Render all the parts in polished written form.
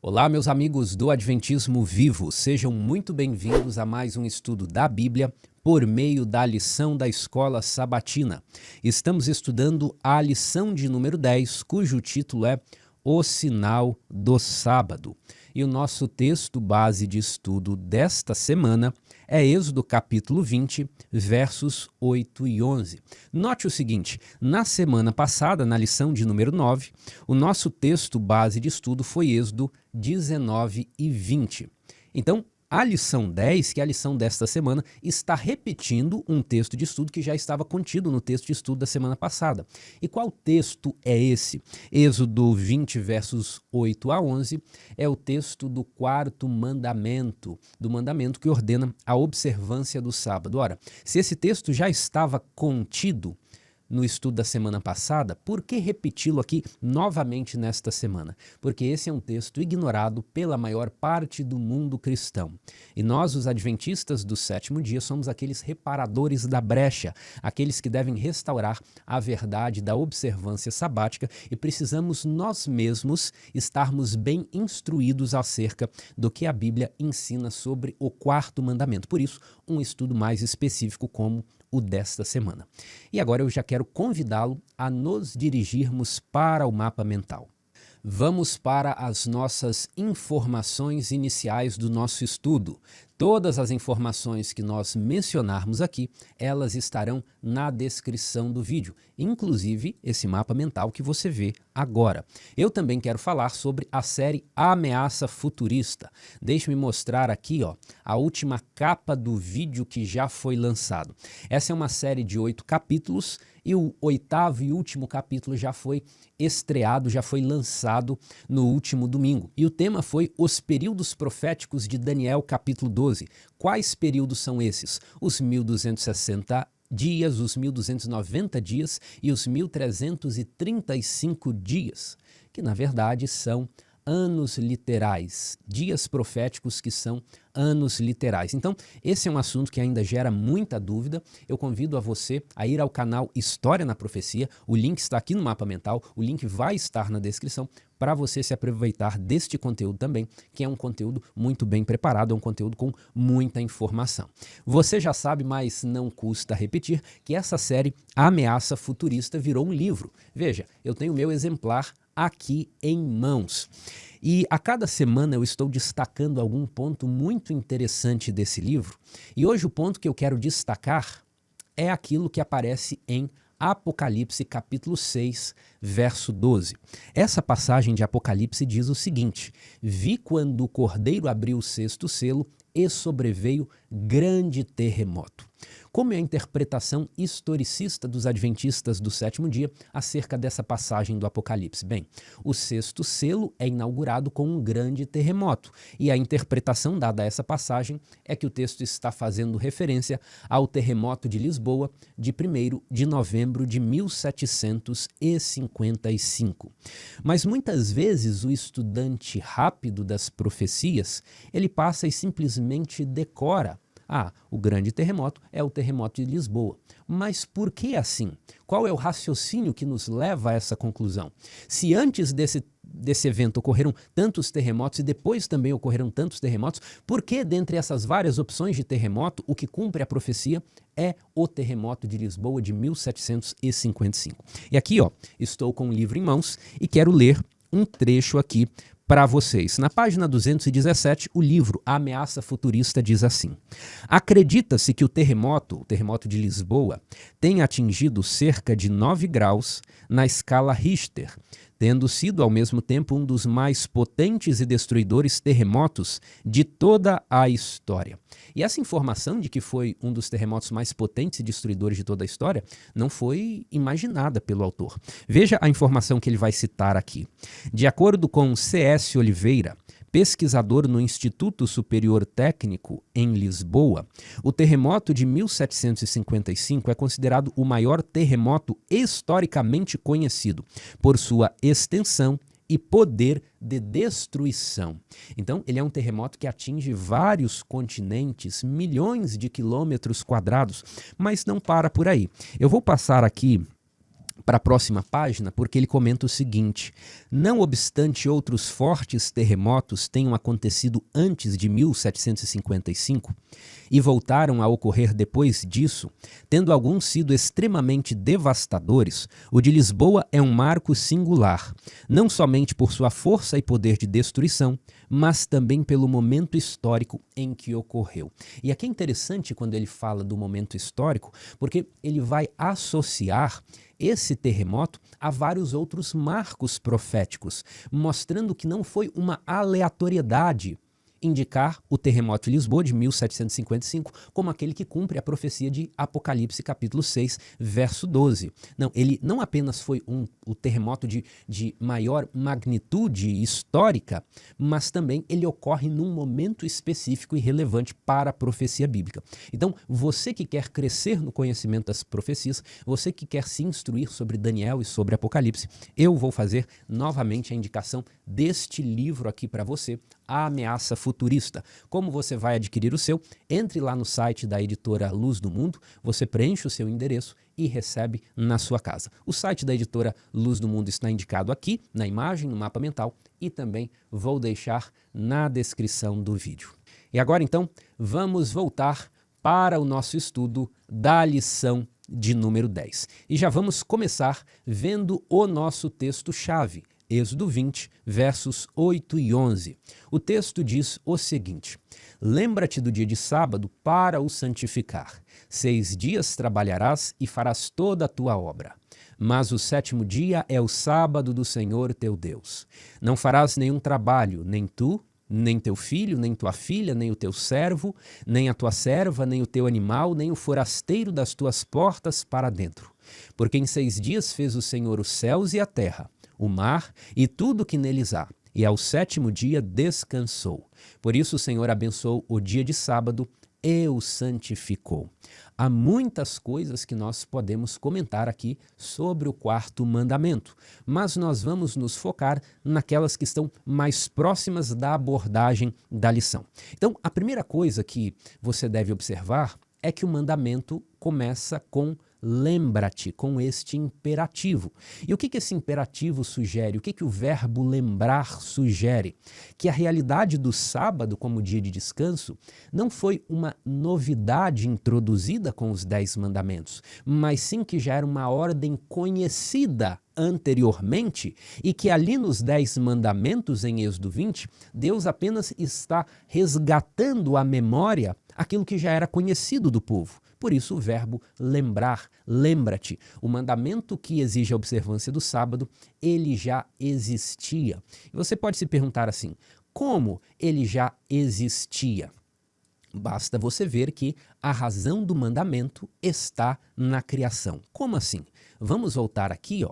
Olá, meus amigos do Adventismo Vivo, sejam muito bem-vindos a mais um estudo da Bíblia por meio da lição da Escola Sabatina. Estamos estudando a lição de número 10, cujo título é O Sinal do Sábado. E o nosso texto base de estudo desta semana é Êxodo capítulo 20, versos 8 e 11. Note o seguinte, na semana passada, na lição de número 9, o nosso texto base de estudo foi Êxodo 19 e 20. Então, a lição 10, que é a lição desta semana, está repetindo um texto de estudo que já estava contido no texto de estudo da semana passada. E qual texto é esse? Êxodo 20, versos 8 a 11, é o texto do quarto mandamento, do mandamento que ordena a observância do sábado. Ora, se esse texto já estava contido no estudo da semana passada, por que repeti-lo aqui novamente nesta semana? Porque esse é um texto ignorado pela maior parte do mundo cristão. E nós, os adventistas do sétimo dia, somos aqueles reparadores da brecha, aqueles que devem restaurar a verdade da observância sabática e precisamos nós mesmos estarmos bem instruídos acerca do que a Bíblia ensina sobre o quarto mandamento. Por isso, um estudo mais específico como o desta semana. E agora eu já quero convidá-lo a nos dirigirmos para o mapa mental. Vamos para as nossas informações iniciais do nosso estudo. Todas as informações que nós mencionarmos aqui, elas estarão na descrição do vídeo, inclusive esse mapa mental que você vê agora. Eu também quero falar sobre a série Ameaça Futurista. Deixe-me mostrar aqui, a última capa do vídeo que já foi lançado. Essa é uma série de 8 capítulos e o 8º e último capítulo já foi estreado, já foi lançado no último domingo. E o tema foi Os Períodos Proféticos de Daniel, capítulo 12. Quais períodos são esses? Os 1260 dias, os 1290 dias e os 1335 dias, que na verdade são anos literais, dias proféticos que são anos literais. Então, esse é um assunto que ainda gera muita dúvida. Eu convido a você a ir ao canal História na Profecia. O link está aqui no mapa mental, o link vai estar na descrição para você se aproveitar deste conteúdo também, que é um conteúdo muito bem preparado, é um conteúdo com muita informação. Você já sabe, mas não custa repetir, que essa série Ameaça Futurista virou um livro. Veja, eu tenho o meu exemplar aqui em mãos. E a cada semana eu estou destacando algum ponto muito interessante desse livro. E hoje o ponto que eu quero destacar é aquilo que aparece em Apocalipse capítulo 6, verso 12. Essa passagem de Apocalipse diz o seguinte: Vi quando o Cordeiro abriu o sexto selo e sobreveio grande terremoto. Como é a interpretação historicista dos adventistas do sétimo dia acerca dessa passagem do Apocalipse? Bem, o sexto selo é inaugurado com um grande terremoto e a interpretação dada a essa passagem é que o texto está fazendo referência ao terremoto de Lisboa de 1º de novembro de 1755. Mas muitas vezes o estudante rápido das profecias, ele passa e simplesmente decora: o grande terremoto é o terremoto de Lisboa. Mas por que assim? Qual é o raciocínio que nos leva a essa conclusão? Se antes desse evento ocorreram tantos terremotos e depois também ocorreram tantos terremotos, por que dentre essas várias opções de terremoto, o que cumpre a profecia é o terremoto de Lisboa de 1755? E aqui, estou com um livro em mãos e quero ler um trecho aqui para vocês. Na página 217, o livro A Ameaça Futurista diz assim: Acredita-se que o terremoto de Lisboa, tenha atingido cerca de 9 graus na escala Richter, tendo sido ao mesmo tempo um dos mais potentes e destruidores terremotos de toda a história. E essa informação de que foi um dos terremotos mais potentes e destruidores de toda a história não foi imaginada pelo autor. Veja a informação que ele vai citar aqui. De acordo com C.S. Oliveira, pesquisador no Instituto Superior Técnico em Lisboa, o terremoto de 1755 é considerado o maior terremoto historicamente conhecido por sua extensão e poder de destruição. Então, ele é um terremoto que atinge vários continentes, milhões de quilômetros quadrados, mas não para por aí. Eu vou passar aqui para a próxima página, porque ele comenta o seguinte: não obstante outros fortes terremotos tenham acontecido antes de 1755 e voltaram a ocorrer depois disso, tendo alguns sido extremamente devastadores, o de Lisboa é um marco singular, não somente por sua força e poder de destruição, mas também pelo momento histórico em que ocorreu. E aqui é interessante quando ele fala do momento histórico, porque ele vai associar esse terremoto a vários outros marcos proféticos, mostrando que não foi uma aleatoriedade indicar o terremoto de Lisboa de 1755 como aquele que cumpre a profecia de Apocalipse capítulo 6, verso 12. Não, ele não apenas foi o terremoto de maior magnitude histórica, mas também ele ocorre num momento específico e relevante para a profecia bíblica. Então, você que quer crescer no conhecimento das profecias, você que quer se instruir sobre Daniel e sobre Apocalipse, eu vou fazer novamente a indicação deste livro aqui para você, A Ameaça Futurista. Como você vai adquirir o seu? Entre lá no site da editora Luz do Mundo, você preenche o seu endereço e recebe na sua casa. O site da editora Luz do Mundo está indicado aqui, na imagem, no mapa mental, e também vou deixar na descrição do vídeo. E agora então, vamos voltar para o nosso estudo da lição de número 10. E já vamos começar vendo o nosso texto-chave, Êxodo 20, versos 8 e 11. O texto diz o seguinte: lembra-te do dia de sábado para o santificar. 6 dias trabalharás e farás toda a tua obra. Mas o 7º dia é o sábado do Senhor teu Deus. Não farás nenhum trabalho, nem tu, nem teu filho, nem tua filha, nem o teu servo, nem a tua serva, nem o teu animal, nem o forasteiro das tuas portas para dentro. Porque em 6 dias fez o Senhor os céus e a terra, o mar e tudo que neles há, e ao 7º dia descansou. Por isso o Senhor abençoou o dia de sábado e o santificou. Há muitas coisas que nós podemos comentar aqui sobre o 4º mandamento, mas nós vamos nos focar naquelas que estão mais próximas da abordagem da lição. Então, a primeira coisa que você deve observar é que o mandamento começa com lembra-te, com este imperativo. E o que esse imperativo sugere? O que o verbo lembrar sugere? Que a realidade do sábado como dia de descanso não foi uma novidade introduzida com os 10 mandamentos, mas sim que já era uma ordem conhecida anteriormente e que ali nos 10 mandamentos em Êxodo 20, Deus apenas está resgatando à memória aquilo que já era conhecido do povo. Por isso o verbo lembrar, lembra-te. O mandamento que exige a observância do sábado, ele já existia. E você pode se perguntar assim, como ele já existia? Basta você ver que a razão do mandamento está na criação. Como assim? Vamos voltar aqui,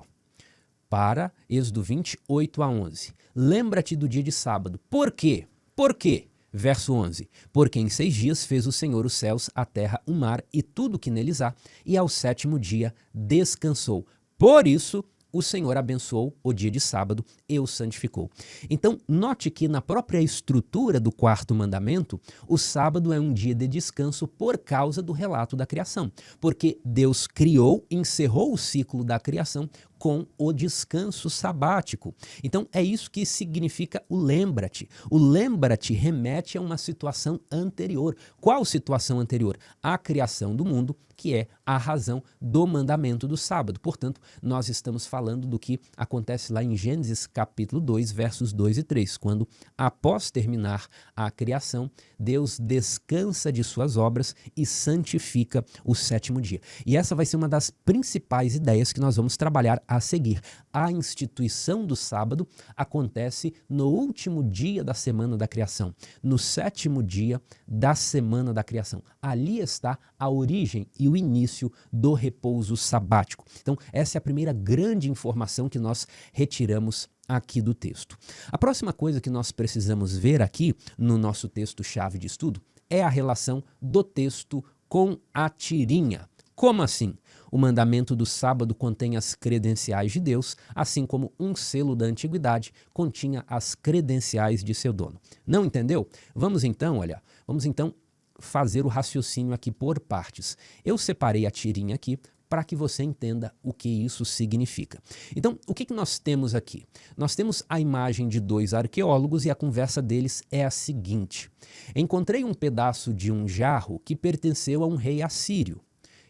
para Êxodo 20, 8 a 11. Lembra-te do dia de sábado. Por quê? Por quê? Verso 11, porque em 6 dias fez o Senhor os céus, a terra, o mar e tudo que neles há, e ao 7º dia descansou. Por isso, o Senhor abençoou o dia de sábado e o santificou. Então, note que na própria estrutura do 4º mandamento, o sábado é um dia de descanso por causa do relato da criação, porque Deus criou, encerrou o ciclo da criação com o descanso sabático. Então, é isso que significa o lembra-te. O lembra-te remete a uma situação anterior. Qual situação anterior? A criação do mundo, que é a razão do mandamento do sábado. Portanto, nós estamos falando do que acontece lá em Gênesis capítulo 2, versos 2 e 3, quando, após terminar a criação, Deus descansa de suas obras e santifica o 7º dia. E essa vai ser uma das principais ideias que nós vamos trabalhar a seguir. A instituição do sábado acontece no último dia da semana da criação, no 7º dia da semana da criação. Ali está a origem e o início do repouso sabático. Então, essa é a primeira grande informação que nós retiramos aqui do texto. A próxima coisa que nós precisamos ver aqui no nosso texto-chave de estudo é a relação do texto com a tirinha. Como assim? O mandamento do sábado contém as credenciais de Deus, assim como um selo da antiguidade continha as credenciais de seu dono. Não entendeu? Vamos então fazer o raciocínio aqui por partes. Eu separei a tirinha aqui para que você entenda o que isso significa. Então, o que nós temos aqui? Nós temos a imagem de dois arqueólogos e a conversa deles é a seguinte: encontrei um pedaço de um jarro que pertenceu a um rei assírio.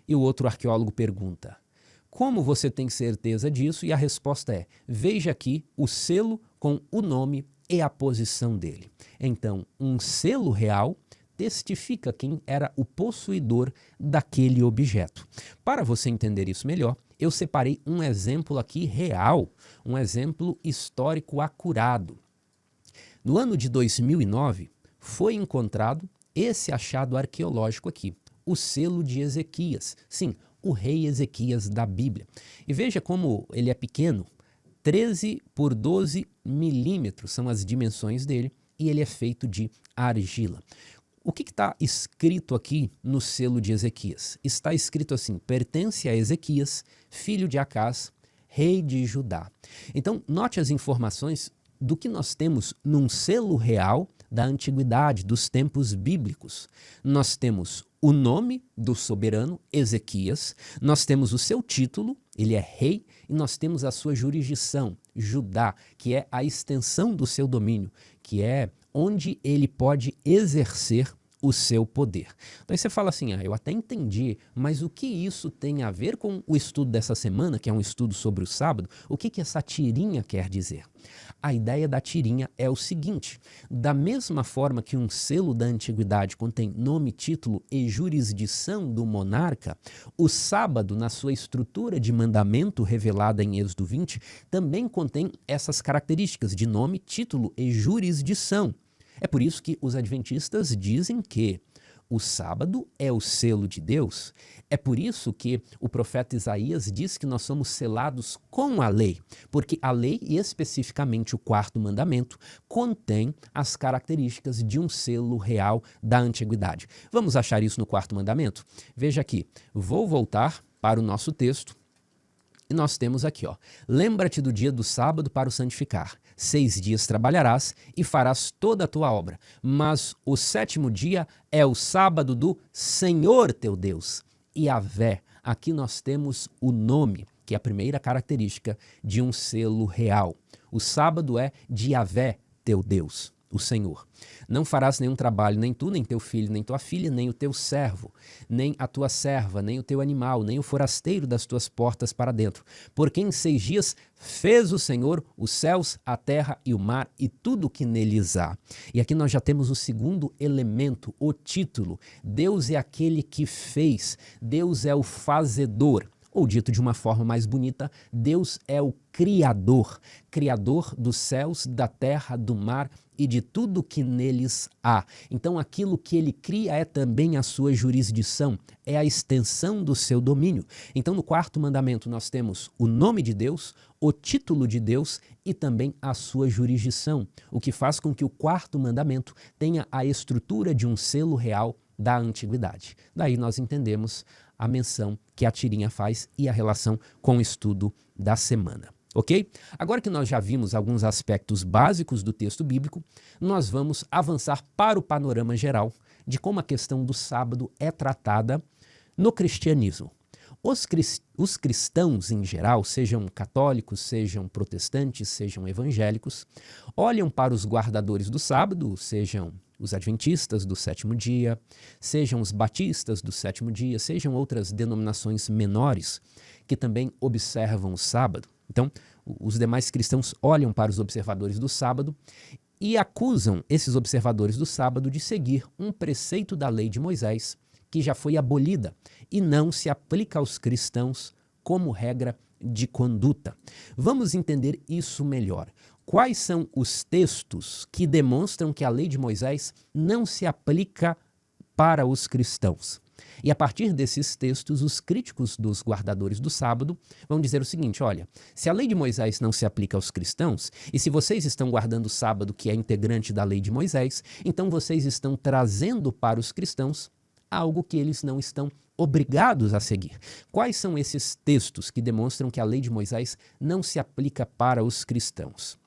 E o outro arqueólogo pergunta: como você tem certeza disso? E a resposta é: veja aqui o selo com o nome e a posição dele. Então, um selo real testifica quem era o possuidor daquele objeto. Para você entender isso melhor, eu separei um exemplo aqui real, um exemplo histórico acurado. No ano de 2009, foi encontrado esse achado arqueológico aqui, o selo de Ezequias. Sim, o rei Ezequias da Bíblia. E veja como ele é pequeno, 13 por 12 milímetros são as dimensões dele e ele é feito de argila. O que está escrito aqui no selo de Ezequias? Está escrito assim: pertence a Ezequias, filho de Acás, rei de Judá. Então, note as informações do que nós temos num selo real da antiguidade, dos tempos bíblicos. Nós temos o nome do soberano, Ezequias, nós temos o seu título, ele é rei, e nós temos a sua jurisdição, Judá, que é a extensão do seu domínio, que é onde ele pode exercer o seu poder. Então aí você fala assim: eu até entendi, mas o que isso tem a ver com o estudo dessa semana, que é um estudo sobre o sábado? O que essa tirinha quer dizer? A ideia da tirinha é o seguinte: da mesma forma que um selo da antiguidade contém nome, título e jurisdição do monarca, o sábado, na sua estrutura de mandamento revelada em Êxodo 20, também contém essas características de nome, título e jurisdição. É por isso que os adventistas dizem que o sábado é o selo de Deus. É por isso que o profeta Isaías diz que nós somos selados com a lei, porque a lei, e especificamente o quarto mandamento, contém as características de um selo real da antiguidade. Vamos achar isso no quarto mandamento? Veja aqui, vou voltar para o nosso texto. E nós temos aqui, lembra-te do dia do sábado para o santificar. 6 dias trabalharás e farás toda a tua obra, mas o 7º dia é o sábado do Senhor teu Deus. Yahvé, aqui nós temos o nome, que é a primeira característica de um selo real. O sábado é de Yahvé teu Deus, o Senhor. Não farás nenhum trabalho, nem tu, nem teu filho, nem tua filha, nem o teu servo, nem a tua serva, nem o teu animal, nem o forasteiro das tuas portas para dentro. Porque em 6 dias fez o Senhor os céus, a terra e o mar e tudo o que neles há. E aqui nós já temos o segundo elemento, o título. Deus é aquele que fez, Deus é o fazedor. Ou dito de uma forma mais bonita, Deus é o Criador, Criador dos céus, da terra, do mar e de tudo que neles há. Então aquilo que ele cria é também a sua jurisdição, é a extensão do seu domínio. Então no quarto mandamento nós temos o nome de Deus, o título de Deus e também a sua jurisdição, o que faz com que o quarto mandamento tenha a estrutura de um selo real da antiguidade. Daí nós entendemos a menção que a tirinha faz e a relação com o estudo da semana. Ok? Agora que nós já vimos alguns aspectos básicos do texto bíblico, nós vamos avançar para o panorama geral de como a questão do sábado é tratada no cristianismo. Os cristãos em geral, sejam católicos, sejam protestantes, sejam evangélicos, olham para os guardadores do sábado, sejam os adventistas do 7º dia, sejam os batistas do 7º dia, sejam outras denominações menores que também observam o sábado. Então, os demais cristãos olham para os observadores do sábado e acusam esses observadores do sábado de seguir um preceito da lei de Moisés que já foi abolida e não se aplica aos cristãos como regra de conduta. Vamos entender isso melhor. Quais são os textos que demonstram que a lei de Moisés não se aplica para os cristãos? E a partir desses textos, os críticos dos guardadores do sábado vão dizer o seguinte: olha, se a lei de Moisés não se aplica aos cristãos, e se vocês estão guardando o sábado, que é integrante da lei de Moisés, então vocês estão trazendo para os cristãos algo que eles não estão obrigados a seguir. Quais são esses textos que demonstram que a lei de Moisés não se aplica para os cristãos?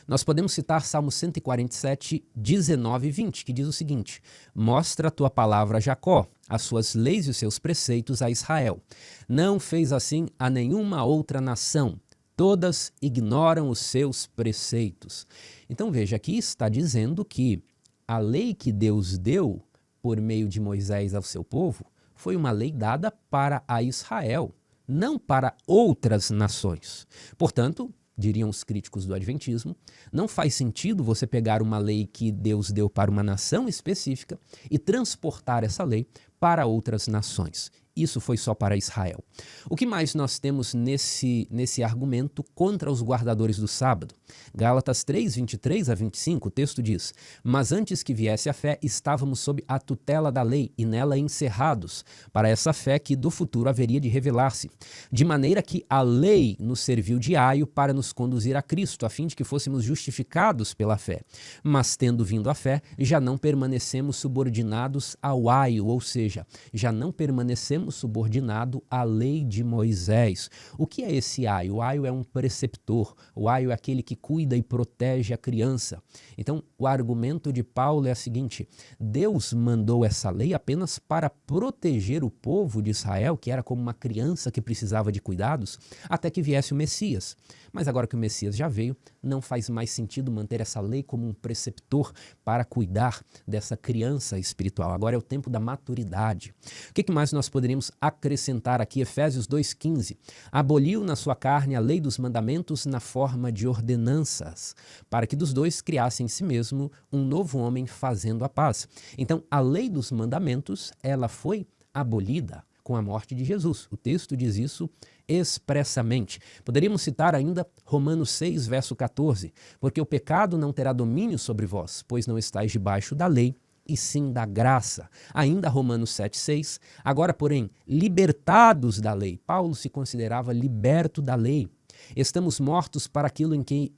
Nós podemos citar Salmo 147, 19 e 20, que diz o seguinte: mostra a tua palavra a Jacó, as suas leis e os seus preceitos a Israel. Não fez assim a nenhuma outra nação. Todas ignoram os seus preceitos. Então veja, aqui está dizendo que a lei que Deus deu por meio de Moisés ao seu povo foi uma lei dada para a Israel, não para outras nações. Portanto, diriam os críticos do Adventismo, não faz sentido você pegar uma lei que Deus deu para uma nação específica e transportar essa lei para outras nações. Isso foi só para Israel. O que mais nós temos nesse argumento contra os guardadores do sábado? Gálatas 3, 23 a 25, o texto diz: Mas antes que viesse a fé, estávamos sob a tutela da lei e nela encerrados, para essa fé que do futuro haveria de revelar-se. De maneira que a lei nos serviu de aio para nos conduzir a Cristo, a fim de que fôssemos justificados pela fé. Mas tendo vindo a fé, já não permanecemos subordinados ao aio, ou seja, já não permanecemos subordinado à lei de Moisés. O que é esse aio? O aio é um preceptor, o aio é aquele que cuida e protege a criança. Então, o argumento de Paulo é o seguinte: Deus mandou essa lei apenas para proteger o povo de Israel, que era como uma criança que precisava de cuidados, até que viesse o Messias. Mas agora que o Messias já veio, não faz mais sentido manter essa lei como um preceptor para cuidar dessa criança espiritual. Agora é o tempo da maturidade. O que mais nós poderíamos acrescentar aqui? Efésios 2,15. Aboliu na sua carne a lei dos mandamentos na forma de ordenanças, para que dos dois criasse em si mesmo um novo homem fazendo a paz. Então, a lei dos mandamentos, ela foi abolida com a morte de Jesus. O texto diz isso expressamente. Poderíamos citar ainda Romanos 6, verso 14, porque o pecado não terá domínio sobre vós, pois não estáis debaixo da lei, e sim da graça. Ainda Romanos 7,6, agora, porém, libertados da lei. Paulo se considerava liberto da lei. Estamos mortos para aquilo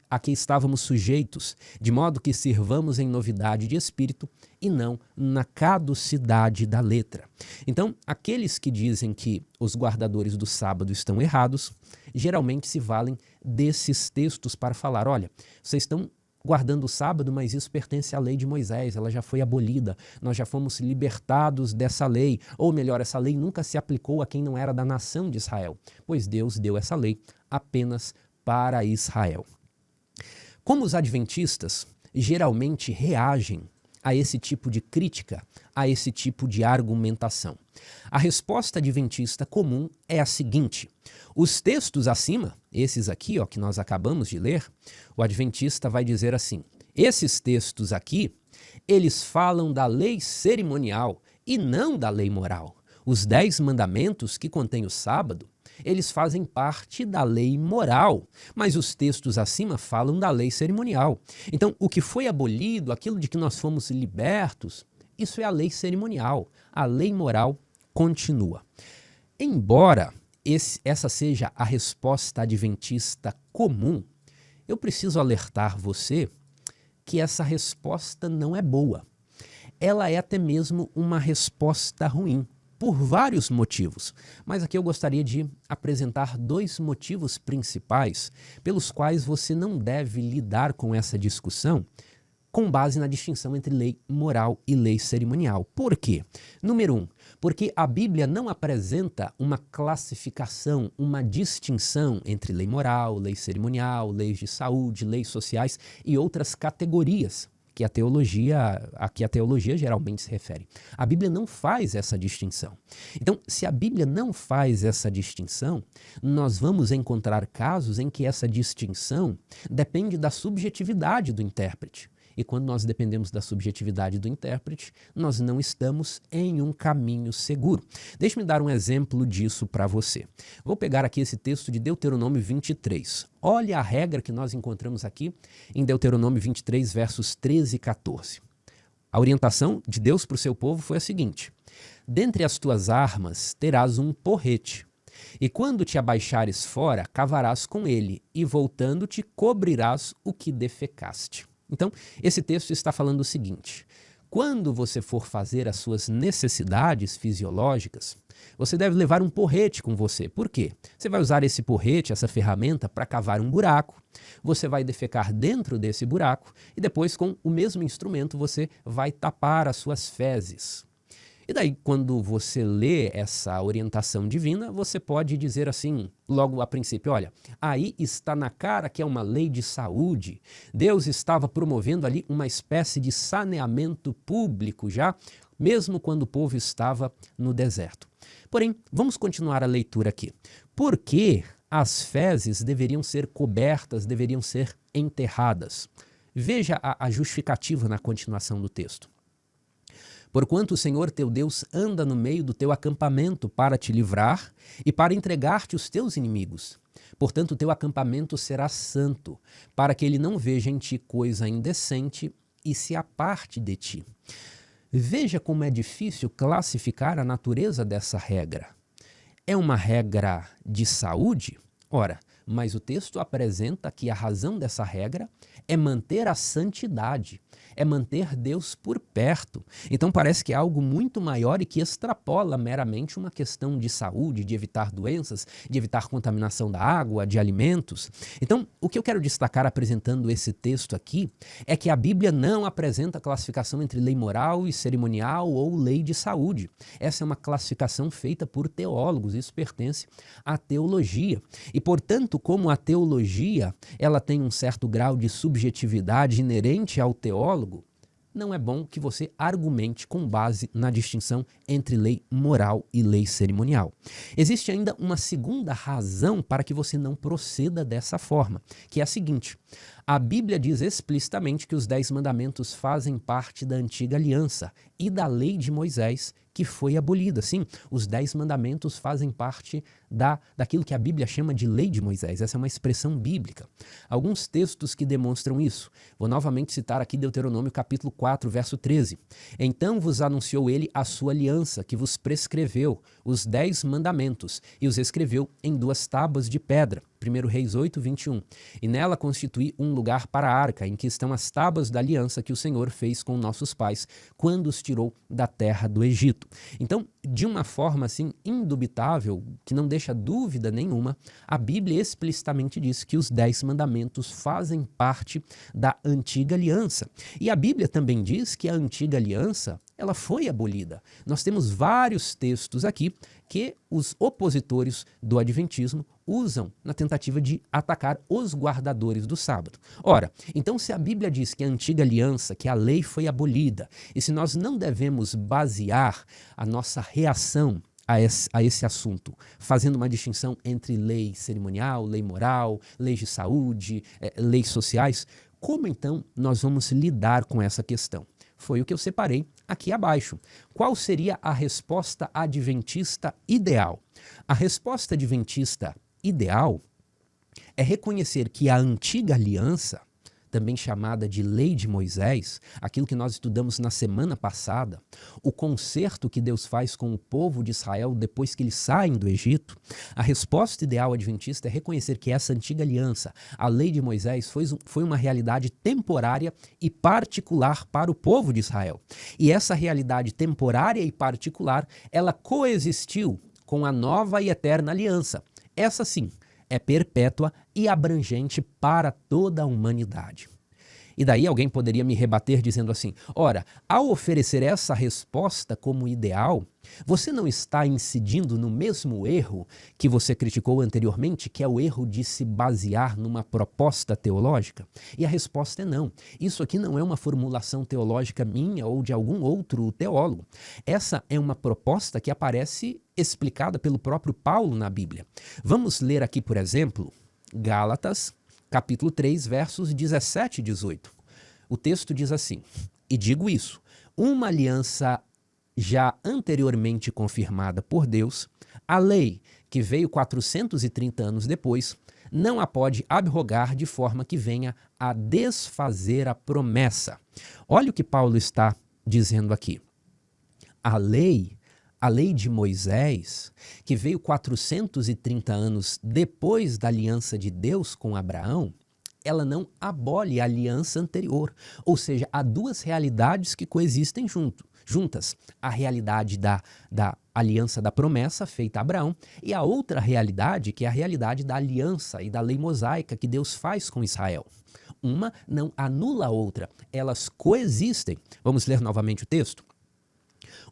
a que estávamos sujeitos, de modo que sirvamos em novidade de espírito e não na caducidade da letra. Então, aqueles que dizem que os guardadores do sábado estão errados, geralmente se valem desses textos para falar: olha, vocês estão guardando o sábado, mas isso pertence à lei de Moisés, ela já foi abolida, nós já fomos libertados dessa lei, ou melhor, essa lei nunca se aplicou a quem não era da nação de Israel, pois Deus deu essa lei apenas para Israel. Como os adventistas geralmente reagem a esse tipo de crítica, a esse tipo de argumentação? A resposta adventista comum é a seguinte: os textos acima, esses aqui, que nós acabamos de ler, o adventista vai dizer assim: esses textos aqui, eles falam da lei cerimonial e não da lei moral. Os 10 mandamentos que contém o sábado, eles fazem parte da lei moral, mas os textos acima falam da lei cerimonial. Então, o que foi abolido, aquilo de que nós fomos libertos, isso é a lei cerimonial. A lei moral continua. Embora essa seja a resposta adventista comum, eu preciso alertar você que essa resposta não é boa. Ela é até mesmo uma resposta ruim, por vários motivos. Mas aqui eu gostaria de apresentar 2 motivos principais pelos quais você não deve lidar com essa discussão com base na distinção entre lei moral e lei cerimonial. Por quê? Número 1, porque a Bíblia não apresenta uma classificação, uma distinção entre lei moral, lei cerimonial, leis de saúde, leis sociais e outras categorias a que a teologia geralmente se refere. A Bíblia não faz essa distinção. Então, se a Bíblia não faz essa distinção, nós vamos encontrar casos em que essa distinção depende da subjetividade do intérprete. E quando nós dependemos da subjetividade do intérprete, nós não estamos em um caminho seguro. Deixe-me dar um exemplo disso para você. Vou pegar aqui esse texto de Deuteronômio 23. Olha a regra que nós encontramos aqui em Deuteronômio 23, versos 13 e 14. A orientação de Deus para o seu povo foi a seguinte: dentre as tuas armas terás um porrete, e quando te abaixares fora, cavarás com ele, e voltando-te cobrirás o que defecaste. Então, esse texto está falando o seguinte: quando você for fazer as suas necessidades fisiológicas, você deve levar um porrete com você. Por quê? Você vai usar esse porrete, essa ferramenta, para cavar um buraco, você vai defecar dentro desse buraco e depois, com o mesmo instrumento, você vai tapar as suas fezes. E daí, quando você lê essa orientação divina, você pode dizer assim, logo a princípio, olha, aí está na cara que é uma lei de saúde. Deus estava promovendo ali uma espécie de saneamento público já, mesmo quando o povo estava no deserto. Porém, vamos continuar a leitura aqui. Por que as fezes deveriam ser cobertas, deveriam ser enterradas? Veja a justificativa na continuação do texto. Porquanto o Senhor teu Deus anda no meio do teu acampamento para te livrar e para entregar-te os teus inimigos. Portanto, o teu acampamento será santo, para que ele não veja em ti coisa indecente e se aparte de ti. Veja como é difícil classificar a natureza dessa regra. É uma regra de saúde? Ora, mas o texto apresenta que a razão dessa regra é manter a santidade, é manter Deus por perto. Então parece que é algo muito maior e que extrapola meramente uma questão de saúde, de evitar doenças, de evitar contaminação da água, de alimentos. Então, o que eu quero destacar apresentando esse texto aqui é que a Bíblia não apresenta classificação entre lei moral e cerimonial ou lei de saúde. Essa é uma classificação feita por teólogos, isso pertence à teologia. E, portanto, como a teologia ela tem um certo grau de subjetividade inerente ao teólogo, não é bom que você argumente com base na distinção entre lei moral e lei cerimonial. Existe ainda uma segunda razão para que você não proceda dessa forma, que é a seguinte: a Bíblia diz explicitamente que os 10 mandamentos fazem parte da antiga aliança e da lei de Moisés, que foi abolida. Sim, os 10 mandamentos fazem parte daquilo que a Bíblia chama de lei de Moisés. Essa é uma expressão bíblica. Alguns textos que demonstram isso. Vou novamente citar aqui Deuteronômio capítulo 4, verso 13. Então vos anunciou ele a sua aliança, que vos prescreveu os 10 mandamentos, e os escreveu em 2 tábuas de pedra. 1 Reis 8, 21. E nela constituí um lugar para a arca, em que estão as tábuas da aliança que o Senhor fez com nossos pais, quando os tirou da terra do Egito. Então, de uma forma assim indubitável, que não deixa dúvida nenhuma, a Bíblia explicitamente diz que os 10 mandamentos fazem parte da antiga aliança. E a Bíblia também diz que a antiga aliança ela foi abolida. Nós temos vários textos aqui que os opositores do adventismo usam na tentativa de atacar os guardadores do sábado. Ora, então se a Bíblia diz que a antiga aliança, que a lei foi abolida, e se nós não devemos basear a nossa reação a esse assunto, fazendo uma distinção entre lei cerimonial, lei moral, leis de saúde, leis sociais, como então nós vamos lidar com essa questão? Foi o que eu separei aqui abaixo. Qual seria a resposta adventista ideal? A resposta adventista ideal é reconhecer que a antiga aliança, também chamada de lei de Moisés, aquilo que nós estudamos na semana passada, o concerto que Deus faz com o povo de Israel depois que eles saem do Egito, a resposta ideal adventista é reconhecer que essa antiga aliança, a lei de Moisés, foi uma realidade temporária e particular para o povo de Israel. E essa realidade temporária e particular, ela coexistiu com a nova e eterna aliança. Essa sim, é perpétua e abrangente para toda a humanidade. E daí alguém poderia me rebater dizendo assim, ora, ao oferecer essa resposta como ideal, você não está incidindo no mesmo erro que você criticou anteriormente, que é o erro de se basear numa proposta teológica? E a resposta é não. Isso aqui não é uma formulação teológica minha ou de algum outro teólogo. Essa é uma proposta que aparece explicada pelo próprio Paulo na Bíblia. Vamos ler aqui, por exemplo, Gálatas, capítulo 3, versos 17 e 18. O texto diz assim, e digo isso, uma aliança já anteriormente confirmada por Deus, a lei, que veio 430 anos depois, não a pode abrogar de forma que venha a desfazer a promessa. Olha o que Paulo está dizendo aqui. A lei de Moisés, que veio 430 anos depois da aliança de Deus com Abraão, ela não abole a aliança anterior. Ou seja, há duas realidades que coexistem juntas. A realidade da aliança da promessa feita a Abraão e a outra realidade, que é a realidade da aliança e da lei mosaica que Deus faz com Israel. Uma não anula a outra, elas coexistem. Vamos ler novamente o texto?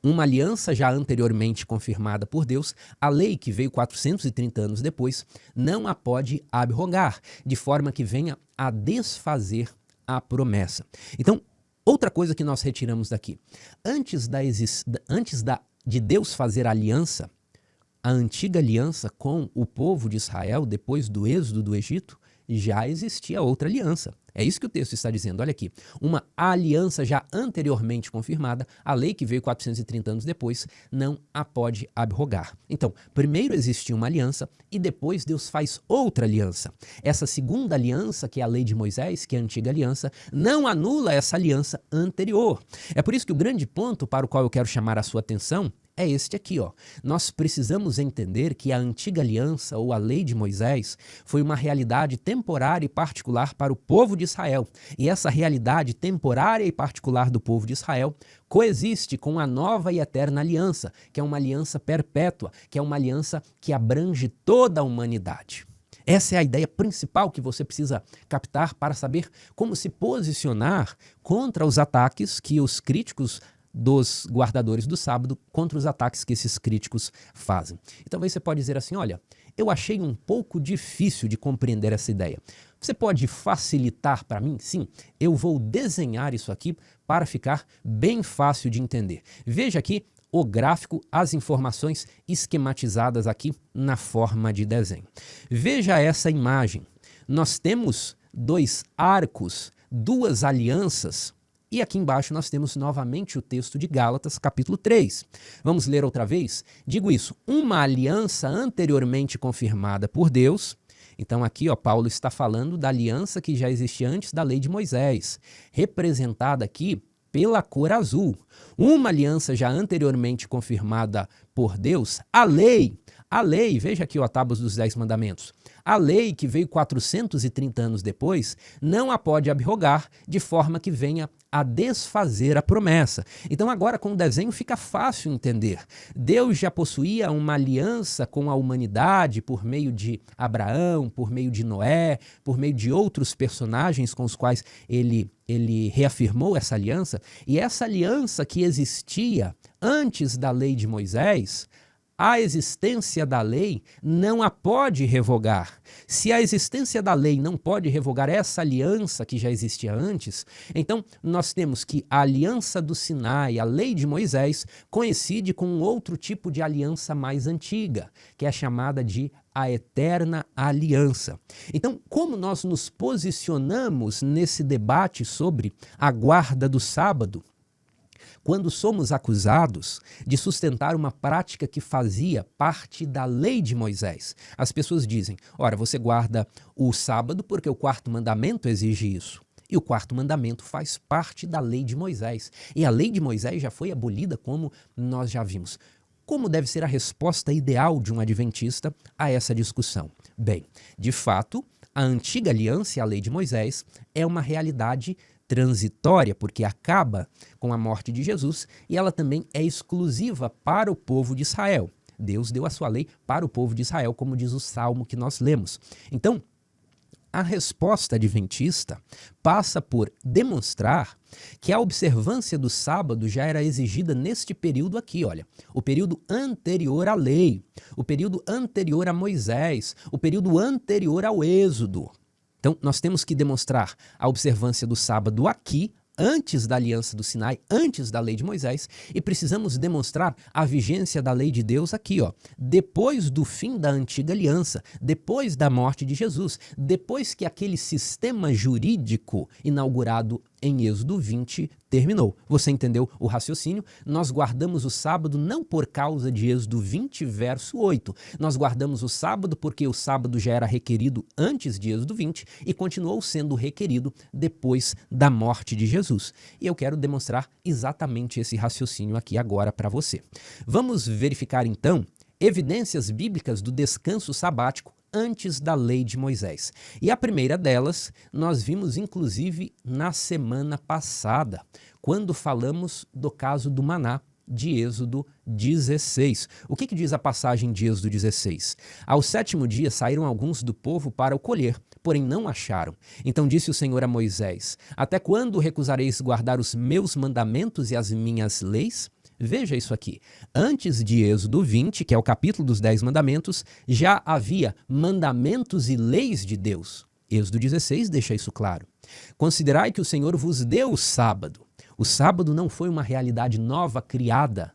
Uma aliança já anteriormente confirmada por Deus, a lei que veio 430 anos depois, não a pode abrogar, de forma que venha a desfazer a promessa. Então, outra coisa que nós retiramos daqui, de Deus fazer aliança, a antiga aliança com o povo de Israel, depois do êxodo do Egito, já existia outra aliança. É isso que o texto está dizendo. Olha aqui, uma aliança já anteriormente confirmada, a lei que veio 430 anos depois, não a pode abrogar. Então, primeiro existia uma aliança e depois Deus faz outra aliança. Essa segunda aliança, que é a lei de Moisés, que é a antiga aliança, não anula essa aliança anterior. É por isso que o grande ponto para o qual eu quero chamar a sua atenção é este aqui, ó. Nós precisamos entender que a antiga aliança ou a lei de Moisés foi uma realidade temporária e particular para o povo de Israel. E essa realidade temporária e particular do povo de Israel coexiste com a nova e eterna aliança, que é uma aliança perpétua, que é uma aliança que abrange toda a humanidade. Essa é a ideia principal que você precisa captar para saber como se posicionar contra os ataques que os críticos dos guardadores do sábado, contra os ataques que esses críticos fazem. E talvez você pode dizer assim, olha, eu achei um pouco difícil de compreender essa ideia. Você pode facilitar para mim? Sim, eu vou desenhar isso aqui para ficar bem fácil de entender. Veja aqui o gráfico, as informações esquematizadas aqui na forma de desenho. Veja essa imagem. Nós temos dois arcos, duas alianças. E aqui embaixo nós temos novamente o texto de Gálatas, capítulo 3. Vamos ler outra vez? Digo isso, uma aliança anteriormente confirmada por Deus. Então aqui, ó, Paulo está falando da aliança que já existia antes da lei de Moisés, representada aqui pela cor azul. Uma aliança já anteriormente confirmada por Deus, a lei, veja aqui, ó, a tábua dos 10 mandamentos. A lei que veio 430 anos depois não a pode abrogar de forma que venha a desfazer a promessa. Então agora com o desenho fica fácil entender. Deus já possuía uma aliança com a humanidade por meio de Abraão, por meio de Noé, por meio de outros personagens com os quais ele reafirmou essa aliança. E essa aliança que existia antes da lei de Moisés, a existência da lei não a pode revogar. Se a existência da lei não pode revogar essa aliança que já existia antes, então nós temos que a aliança do Sinai, a lei de Moisés, coincide com um outro tipo de aliança mais antiga, que é chamada de a eterna aliança. Então, como nós nos posicionamos nesse debate sobre a guarda do sábado? Quando somos acusados de sustentar uma prática que fazia parte da lei de Moisés. As pessoas dizem, ora, você guarda o sábado porque o quarto mandamento exige isso. E o quarto mandamento faz parte da lei de Moisés. E a lei de Moisés já foi abolida, como nós já vimos. Como deve ser a resposta ideal de um adventista a essa discussão? Bem, de fato, a antiga aliança e a lei de Moisés é uma realidade transitória, porque acaba com a morte de Jesus, e ela também é exclusiva para o povo de Israel. Deus deu a sua lei para o povo de Israel, como diz o salmo que nós lemos. Então, a resposta adventista passa por demonstrar que a observância do sábado já era exigida neste período aqui, olha, o período anterior à lei, o período anterior a Moisés, o período anterior ao Êxodo. Então, nós temos que demonstrar a observância do sábado aqui, antes da aliança do Sinai, antes da lei de Moisés, e precisamos demonstrar a vigência da lei de Deus aqui, ó, depois do fim da antiga aliança, depois da morte de Jesus, depois que aquele sistema jurídico inaugurado em Êxodo 20 terminou. Você entendeu o raciocínio? Nós guardamos o sábado não por causa de Êxodo 20, verso 8. Nós guardamos o sábado porque o sábado já era requerido antes de Êxodo 20 e continuou sendo requerido depois da morte de Jesus. E eu quero demonstrar exatamente esse raciocínio aqui agora para você. Vamos verificar então evidências bíblicas do descanso sabático antes da lei de Moisés. E a primeira delas nós vimos inclusive na semana passada, quando falamos do caso do maná de Êxodo 16. O que diz a passagem de Êxodo 16? Ao 7º dia saíram alguns do povo para o colher, porém não acharam. Então disse o Senhor a Moisés, até quando recusareis guardar os meus mandamentos e as minhas leis? Veja isso aqui. Antes de Êxodo 20, que é o capítulo dos 10 mandamentos, já havia mandamentos e leis de Deus. Êxodo 16 deixa isso claro. Considerai que o Senhor vos deu o sábado. O sábado não foi uma realidade nova criada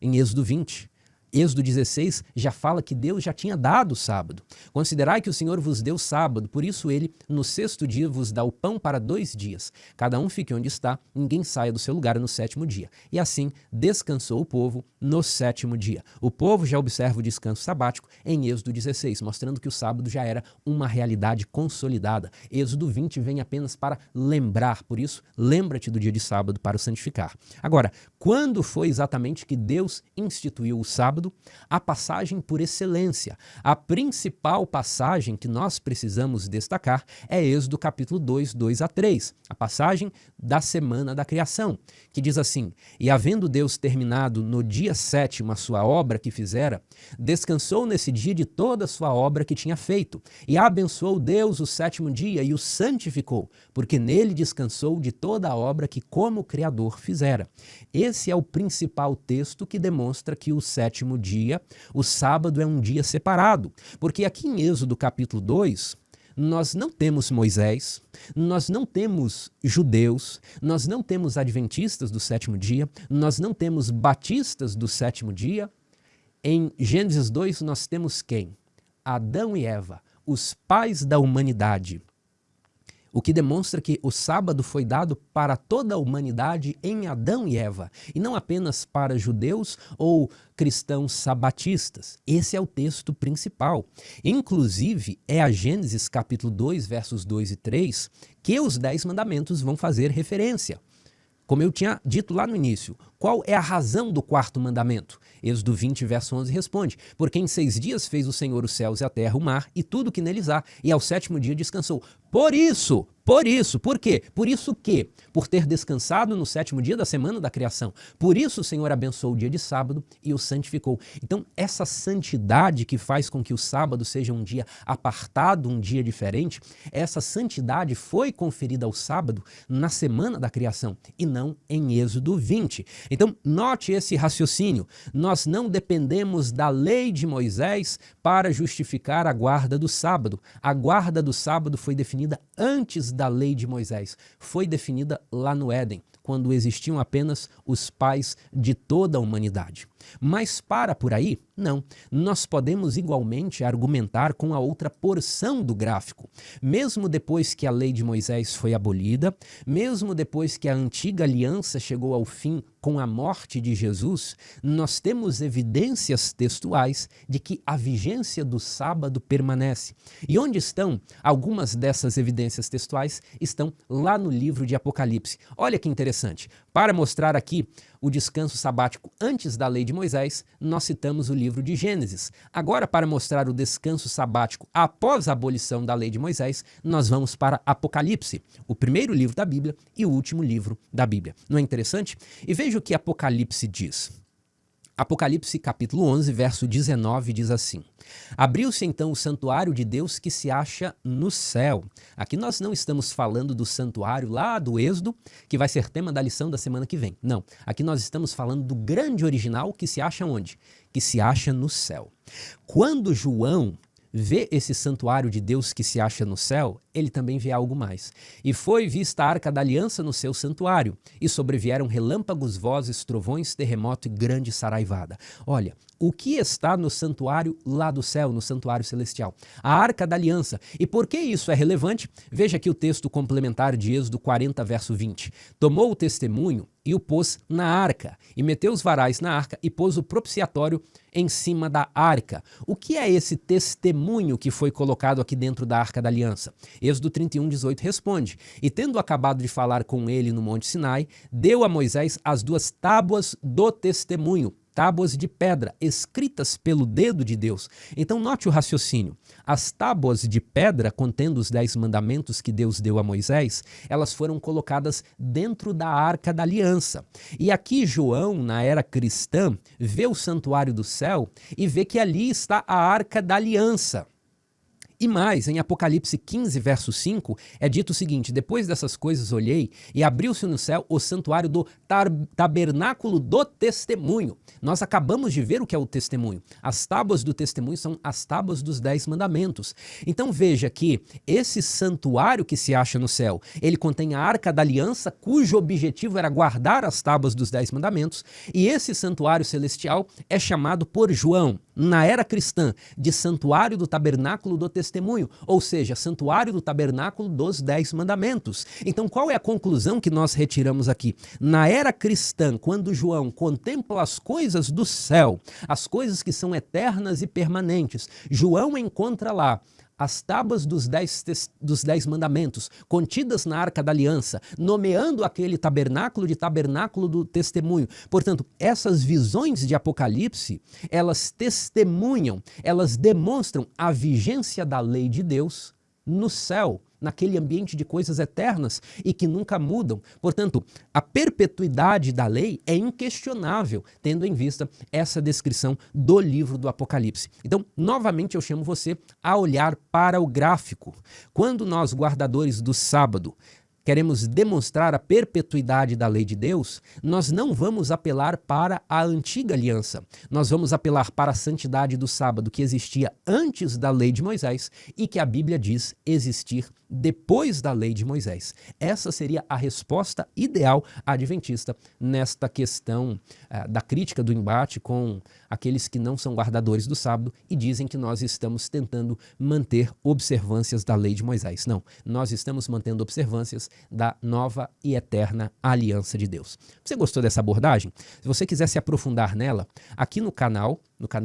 em Êxodo 20. Êxodo 16 já fala que Deus já tinha dado o sábado. Considerai que o Senhor vos deu o sábado, por isso ele, no sexto dia, vos dá o pão para 2 dias. Cada um fique onde está, ninguém saia do seu lugar no sétimo dia. E assim descansou o povo no sétimo dia. O povo já observa o descanso sabático em Êxodo 16, mostrando que o sábado já era uma realidade consolidada. Êxodo 20 vem apenas para lembrar, por isso, lembra-te do dia de sábado para o santificar. Agora, quando foi exatamente que Deus instituiu o sábado? A passagem por excelência. A principal passagem que nós precisamos destacar é Êxodo capítulo 2, 2 a 3, a passagem da semana da criação, que diz assim: E havendo Deus terminado no dia 7º a sua obra que fizera, descansou nesse dia de toda a sua obra que tinha feito, e abençoou Deus o 7º dia e o santificou, porque nele descansou de toda a obra que como Criador fizera. Esse é o principal texto que demonstra que o 7º dia, o sábado, é um dia separado, porque aqui em Êxodo capítulo 2, nós não temos Moisés, nós não temos judeus, nós não temos adventistas do 7º dia, nós não temos batistas do 7º dia. Em Gênesis 2 nós temos quem? Adão e Eva, os pais da humanidade. O que demonstra que o sábado foi dado para toda a humanidade em Adão e Eva, e não apenas para judeus ou cristãos sabatistas. Esse é o texto principal. Inclusive, é a Gênesis capítulo 2, versos 2 e 3, que os 10 mandamentos vão fazer referência. Como eu tinha dito lá no início, qual é a razão do 4º mandamento? Êxodo 20, verso 11 responde: Porque em 6 dias fez o Senhor os céus e a terra, o mar e tudo que neles há, e ao 7º dia descansou. Por quê? Por isso que, por ter descansado no 7º dia da semana da criação, por isso o Senhor abençoou o dia de sábado e o santificou. Então, essa santidade que faz com que o sábado seja um dia apartado, um dia diferente, essa santidade foi conferida ao sábado na semana da criação e não em Êxodo 20. Então, note esse raciocínio. Nós não dependemos da lei de Moisés para justificar a guarda do sábado. A guarda do sábado foi definida antes da lei de Moisés. Foi definida lá no Éden, quando existiam apenas os pais de toda a humanidade. Mas para por aí? Não. Nós podemos igualmente argumentar com a outra porção do gráfico. Mesmo depois que a lei de Moisés foi abolida, mesmo depois que a antiga aliança chegou ao fim com a morte de Jesus, nós temos evidências textuais de que a vigência do sábado permanece. E onde estão algumas dessas evidências textuais? Estão lá no livro de Apocalipse. Olha que interessante. Para mostrar aqui o descanso sabático antes da lei de Moisés, nós citamos o livro de Gênesis. Agora, para mostrar o descanso sabático após a abolição da lei de Moisés, nós vamos para Apocalipse, o primeiro livro da Bíblia e o último livro da Bíblia. Não é interessante? E veja o que Apocalipse diz. Apocalipse capítulo 11, verso 19 diz assim: Abriu-se então o santuário de Deus que se acha no céu. Aqui nós não estamos falando do santuário lá do Êxodo, que vai ser tema da lição da semana que vem. Não, aqui nós estamos falando do grande original que se acha onde? Que se acha no céu. Quando João vê esse santuário de Deus que se acha no céu, ele também vê algo mais. E foi vista a arca da aliança no seu santuário, e sobrevieram relâmpagos, vozes, trovões, terremoto e grande saraivada. Olha, o que está no santuário lá do céu, no santuário celestial? A arca da aliança. E por que isso é relevante? Veja aqui o texto complementar de Êxodo 40, verso 20. Tomou o testemunho e o pôs na arca, e meteu os varais na arca e pôs o propiciatório em cima da arca. O que é esse testemunho que foi colocado aqui dentro da arca da aliança? Êxodo 31, 18 responde: E tendo acabado de falar com ele no monte Sinai, deu a Moisés as 2 tábuas do testemunho, tábuas de pedra, escritas pelo dedo de Deus. Então note o raciocínio. As tábuas de pedra contendo os 10 mandamentos que Deus deu a Moisés, elas foram colocadas dentro da arca da aliança. E aqui João, na era cristã, vê o santuário do céu e vê que ali está a arca da aliança. E mais, em Apocalipse 15, verso 5, é dito o seguinte: depois dessas coisas olhei e abriu-se no céu o santuário do tabernáculo do testemunho. Nós acabamos de ver o que é o testemunho. As tábuas do testemunho são as tábuas dos 10 mandamentos. Então veja que esse santuário que se acha no céu, ele contém a Arca da Aliança, cujo objetivo era guardar as tábuas dos 10 mandamentos, e esse santuário celestial é chamado por João, na era cristã, de santuário do tabernáculo do testemunho, ou seja, santuário do tabernáculo dos 10 mandamentos. Então, qual é a conclusão que nós retiramos aqui? Na era cristã, quando João contempla as coisas do céu, as coisas que são eternas e permanentes, João encontra lá as tábuas dos 10 mandamentos, contidas na Arca da Aliança, nomeando aquele tabernáculo de tabernáculo do testemunho. Portanto, essas visões de Apocalipse, elas testemunham, elas demonstram a vigência da lei de Deus no céu, naquele ambiente de coisas eternas e que nunca mudam. Portanto, a perpetuidade da lei é inquestionável, tendo em vista essa descrição do livro do Apocalipse. Então, novamente eu chamo você a olhar para o gráfico. Quando nós, guardadores do sábado, queremos demonstrar a perpetuidade da lei de Deus, nós não vamos apelar para a antiga aliança. Nós vamos apelar para a santidade do sábado que existia antes da lei de Moisés e que a Bíblia diz existir depois da lei de Moisés. Essa seria a resposta ideal adventista nesta questão da crítica do embate com aqueles que não são guardadores do sábado e dizem que nós estamos tentando manter observâncias da lei de Moisés. Não, nós estamos mantendo observâncias da nova e eterna aliança de Deus. Você gostou dessa abordagem? Se você quiser se aprofundar nela, aqui no canal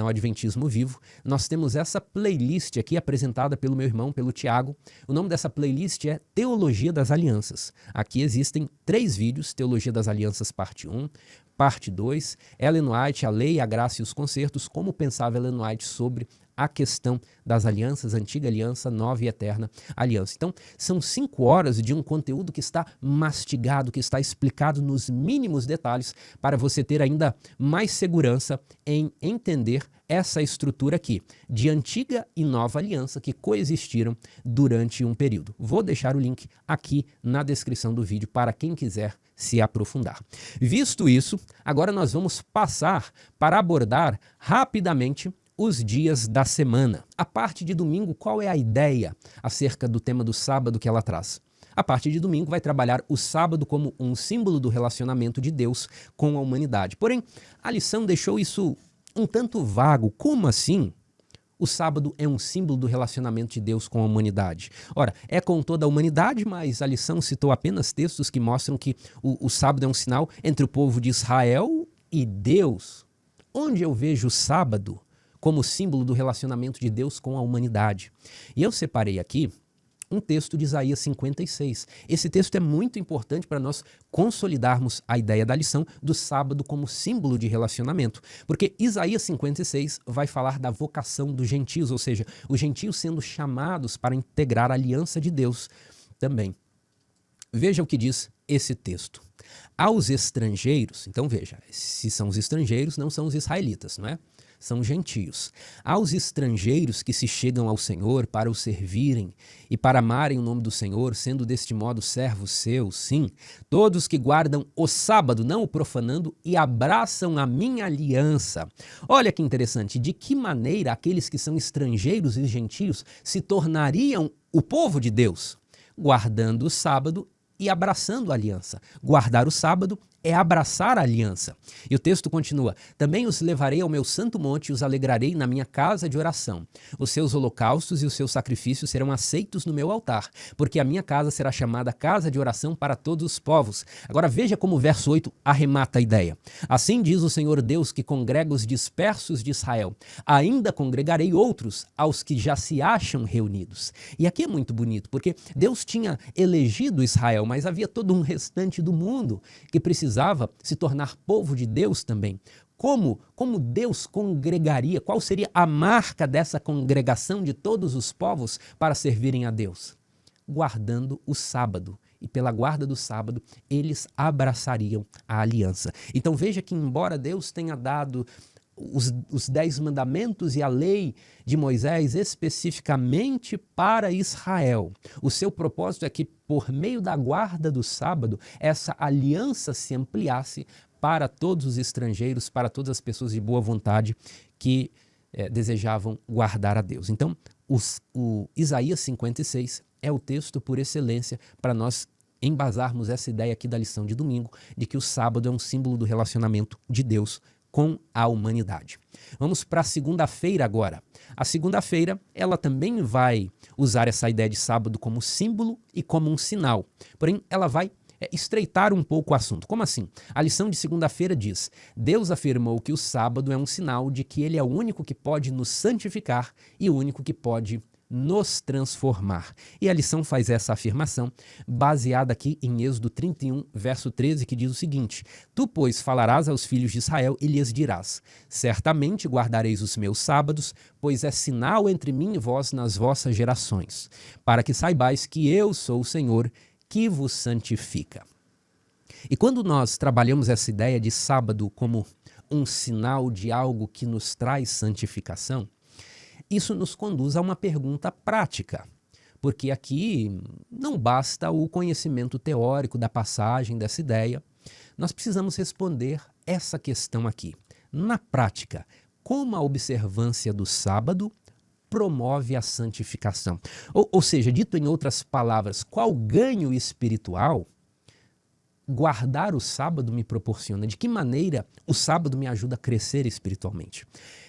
Adventismo Vivo, nós temos essa playlist aqui apresentada pelo meu irmão, pelo Tiago. O nome dessa playlist é Teologia das Alianças. Aqui existem 3 vídeos: Teologia das Alianças parte 1, parte 2, Ellen White, a lei, a graça e os concertos, como pensava Ellen White sobre a questão das alianças, antiga aliança, nova e eterna aliança. Então, são 5 horas de um conteúdo que está mastigado, que está explicado nos mínimos detalhes para você ter ainda mais segurança em entender essa estrutura aqui, de antiga e nova aliança que coexistiram durante um período. Vou deixar o link aqui na descrição do vídeo para quem quiser se aprofundar. Visto isso, agora nós vamos passar para abordar rapidamente os dias da semana. A parte de domingo, qual é a ideia acerca do tema do sábado que ela traz? A parte de domingo vai trabalhar o sábado como um símbolo do relacionamento de Deus com a humanidade. Porém, a lição deixou isso um tanto vago. Como assim? O sábado é um símbolo do relacionamento de Deus com a humanidade. Ora, é com toda a humanidade, mas a lição citou apenas textos que mostram que o sábado é um sinal entre o povo de Israel e Deus. Onde eu vejo o sábado como símbolo do relacionamento de Deus com a humanidade? E eu separei aqui um texto de Isaías 56. Esse texto é muito importante para nós consolidarmos a ideia da lição do sábado como símbolo de relacionamento, porque Isaías 56 vai falar da vocação dos gentios, ou seja, os gentios sendo chamados para integrar a aliança de Deus também. Veja o que diz esse texto. Aos estrangeiros, então veja, se são os estrangeiros, não são os israelitas, não é? São gentios. Aos estrangeiros que se chegam ao Senhor para o servirem e para amarem o nome do Senhor, sendo deste modo servos seus, sim, todos que guardam o sábado, não o profanando, e abraçam a minha aliança. Olha que interessante, de que maneira aqueles que são estrangeiros e gentios se tornariam o povo de Deus? Guardando o sábado e abraçando a aliança. Guardar o sábado é abraçar a aliança. E o texto continua: também os levarei ao meu santo monte e os alegrarei na minha casa de oração. Os seus holocaustos e os seus sacrifícios serão aceitos no meu altar, porque a minha casa será chamada casa de oração para todos os povos. Agora veja como o verso 8 arremata a ideia. Assim diz o Senhor Deus, que congrega os dispersos de Israel. Ainda congregarei outros aos que já se acham reunidos. E aqui é muito bonito, porque Deus tinha elegido Israel, mas havia todo um restante do mundo que precisava se tornar povo de Deus também. Como Deus congregaria? Qual seria a marca dessa congregação de todos os povos para servirem a Deus? Guardando o sábado. E pela guarda do sábado, eles abraçariam a aliança. Então veja que embora Deus tenha dado os 10 mandamentos e a lei de Moisés especificamente para Israel. O seu propósito é que, por meio da guarda do sábado, essa aliança se ampliasse para todos os estrangeiros, para todas as pessoas de boa vontade que desejavam guardar a Deus. Então, o Isaías 56 é o texto por excelência para nós embasarmos essa ideia aqui da lição de domingo, de que o sábado é um símbolo do relacionamento de Deus com a humanidade. Vamos para a segunda-feira agora. A segunda-feira, ela também vai usar essa ideia de sábado como símbolo e como um sinal. Porém, ela vai estreitar um pouco o assunto. Como assim? A lição de segunda-feira diz: Deus afirmou que o sábado é um sinal de que ele é o único que pode nos santificar e o único que pode nos transformar. E a lição faz essa afirmação baseada aqui em Êxodo 31, verso 13, que diz o seguinte: Tu, pois, falarás aos filhos de Israel e lhes dirás: Certamente guardareis os meus sábados, pois é sinal entre mim e vós nas vossas gerações, para que saibais que eu sou o Senhor que vos santifica. E quando nós trabalhamos essa ideia de sábado como um sinal de algo que nos traz santificação, isso nos conduz a uma pergunta prática, porque aqui não basta o conhecimento teórico da passagem dessa ideia, nós precisamos responder essa questão aqui. Na prática, como a observância do sábado promove a santificação? Ou seja, dito em outras palavras, qual ganho espiritual guardar o sábado me proporciona? De que maneira o sábado me ajuda a crescer espiritualmente?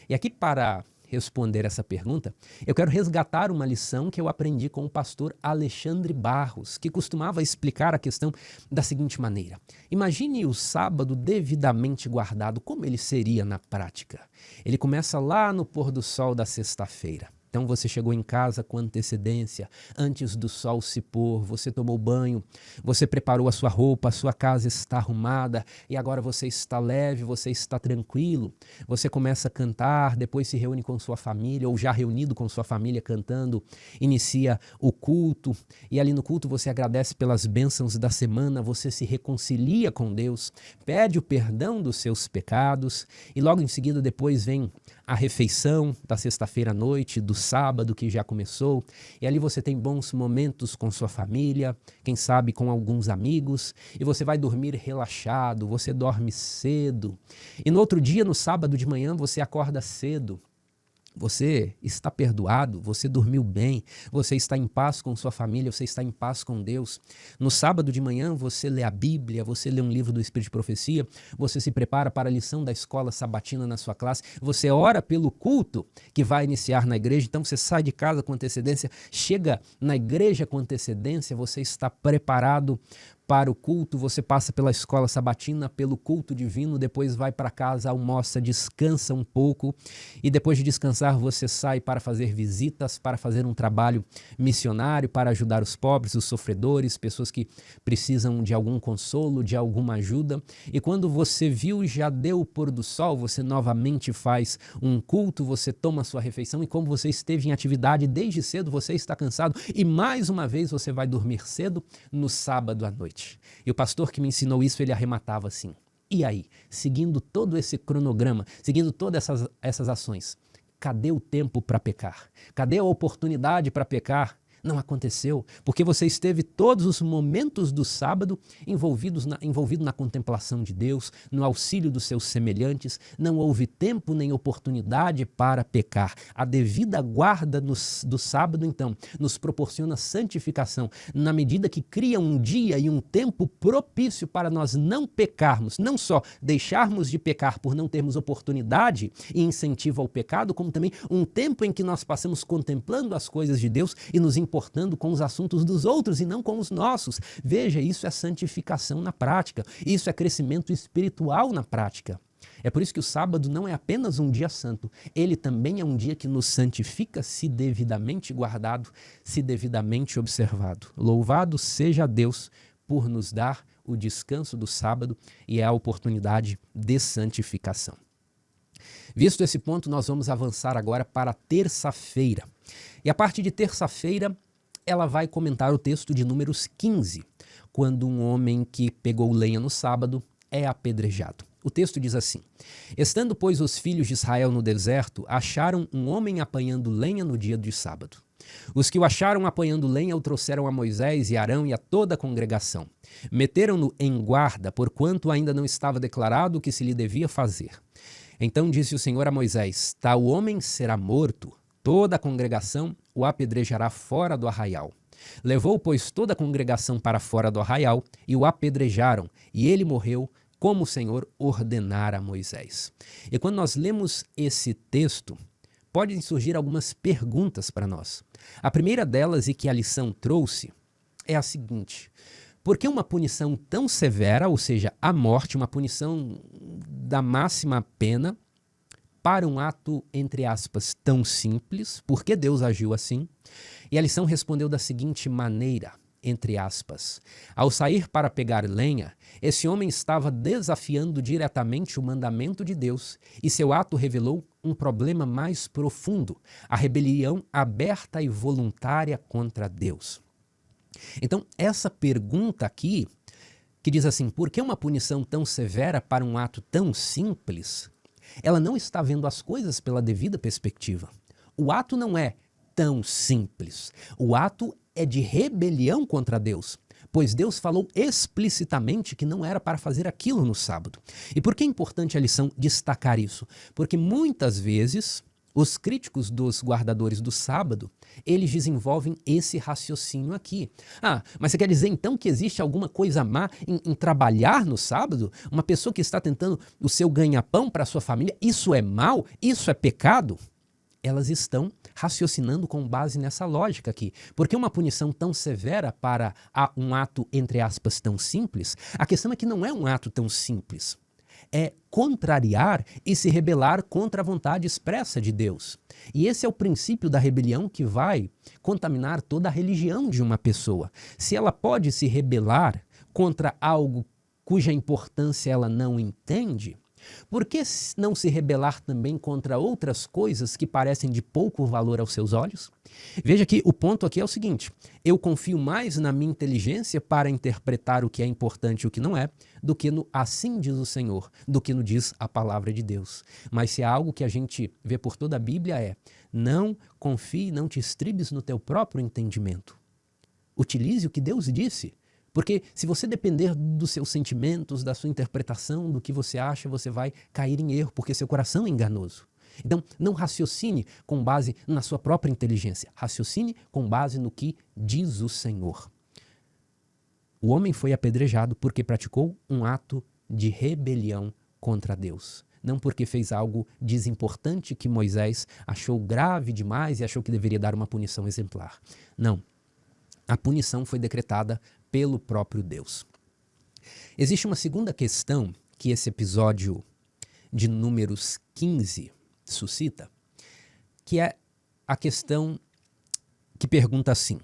E aqui, para responder essa pergunta, eu quero resgatar uma lição que eu aprendi com o pastor Alexandre Barros, que costumava explicar a questão da seguinte maneira: imagine o sábado devidamente guardado, como ele seria na prática. Ele começa lá no pôr do sol da sexta-feira. Então você chegou em casa com antecedência, antes do sol se pôr, você tomou banho, você preparou a sua roupa, a sua casa está arrumada e agora você está leve, você está tranquilo. Você começa a cantar, depois se reúne com sua família ou já reunido com sua família cantando, inicia o culto e ali no culto você agradece pelas bênçãos da semana, você se reconcilia com Deus, pede o perdão dos seus pecados e logo em seguida depois vem a refeição da sexta-feira à noite, do sábado que já começou, e ali você tem bons momentos com sua família, quem sabe com alguns amigos, e você vai dormir relaxado, você dorme cedo, e no outro dia, no sábado de manhã, você acorda cedo. Você está perdoado, você dormiu bem, você está em paz com sua família, você está em paz com Deus. No sábado de manhã você lê a Bíblia, você lê um livro do Espírito de Profecia, você se prepara para a lição da escola sabatina na sua classe, você ora pelo culto que vai iniciar na igreja, então você sai de casa com antecedência, chega na igreja com antecedência, você está preparado para o culto, você passa pela escola sabatina, pelo culto divino, depois vai para casa, almoça, descansa um pouco e depois de descansar você sai para fazer visitas, para fazer um trabalho missionário, para ajudar os pobres, os sofredores, pessoas que precisam de algum consolo, de alguma ajuda. E quando você viu, já deu o pôr do sol, você novamente faz um culto, você toma sua refeição e como você esteve em atividade desde cedo, você está cansado e mais uma vez você vai dormir cedo no sábado à noite. E o pastor que me ensinou isso, ele arrematava assim: e aí, seguindo todo esse cronograma, seguindo todas essas ações, cadê o tempo para pecar? Cadê a oportunidade para pecar? Não aconteceu, porque você esteve todos os momentos do sábado envolvido na contemplação de Deus, no auxílio dos seus semelhantes, não houve tempo nem oportunidade para pecar. A devida guarda do sábado, então, nos proporciona santificação, na medida que cria um dia e um tempo propício para nós não pecarmos, não só deixarmos de pecar por não termos oportunidade e incentivo ao pecado, como também um tempo em que nós passamos contemplando as coisas de Deus e nos importando com os assuntos dos outros e não com os nossos. Veja, isso é santificação na prática, isso é crescimento espiritual na prática. É por isso que o sábado não é apenas um dia santo, ele também é um dia que nos santifica se devidamente guardado, se devidamente observado. Louvado seja Deus por nos dar o descanso do sábado e a oportunidade de santificação. Visto esse ponto, nós vamos avançar agora para terça-feira. E a parte de terça-feira, ela vai comentar o texto de Números 15, quando um homem que pegou lenha no sábado é apedrejado. O texto diz assim: Estando, pois, os filhos de Israel no deserto, acharam um homem apanhando lenha no dia de sábado. Os que o acharam apanhando lenha o trouxeram a Moisés e Arão e a toda a congregação. Meteram-no em guarda, porquanto ainda não estava declarado o que se lhe devia fazer. Então disse o Senhor a Moisés: Tal homem será morto, toda a congregação o apedrejará fora do arraial. Levou, pois, toda a congregação para fora do arraial e o apedrejaram, e ele morreu, como o Senhor ordenara a Moisés. E quando nós lemos esse texto, podem surgir algumas perguntas para nós. A primeira delas, e que a lição trouxe, é a seguinte: por que uma punição tão severa, ou seja, a morte, uma punição da máxima pena, para um ato, entre aspas, tão simples? Por que Deus agiu assim? E a lição respondeu da seguinte maneira, entre aspas: ao sair para pegar lenha, esse homem estava desafiando diretamente o mandamento de Deus, e seu ato revelou um problema mais profundo, a rebelião aberta e voluntária contra Deus. Então, essa pergunta aqui, que diz assim, por que uma punição tão severa para um ato tão simples? Ela não está vendo as coisas pela devida perspectiva. O ato não é tão simples. O ato é de rebelião contra Deus, pois Deus falou explicitamente que não era para fazer aquilo no sábado. E por que é importante a lição destacar isso? Porque muitas vezes os críticos dos guardadores do sábado, eles desenvolvem esse raciocínio aqui. Ah, mas você quer dizer então que existe alguma coisa má em trabalhar no sábado? Uma pessoa que está tentando o seu ganha-pão para a sua família, isso é mal? Isso é pecado? Elas estão raciocinando com base nessa lógica aqui. Porque uma punição tão severa para um ato, entre aspas, tão simples, a questão é que não é um ato tão simples. É contrariar e se rebelar contra a vontade expressa de Deus. E esse é o princípio da rebelião que vai contaminar toda a religião de uma pessoa. Se ela pode se rebelar contra algo cuja importância ela não entende, por que não se rebelar também contra outras coisas que parecem de pouco valor aos seus olhos? Veja que o ponto aqui é o seguinte: eu confio mais na minha inteligência para interpretar o que é importante e o que não é, do que no assim diz o Senhor, do que no diz a palavra de Deus. Mas se há algo que a gente vê por toda a Bíblia é: não confie, não te estribes no teu próprio entendimento. Utilize o que Deus disse. Porque se você depender dos seus sentimentos, da sua interpretação, do que você acha, você vai cair em erro, porque seu coração é enganoso. Então, não raciocine com base na sua própria inteligência. Raciocine com base no que diz o Senhor. O homem foi apedrejado porque praticou um ato de rebelião contra Deus. Não porque fez algo desimportante que Moisés achou grave demais e achou que deveria dar uma punição exemplar. Não. A punição foi decretada pelo próprio Deus. Existe uma segunda questão que esse episódio de Números 15 suscita, que é a questão que pergunta assim: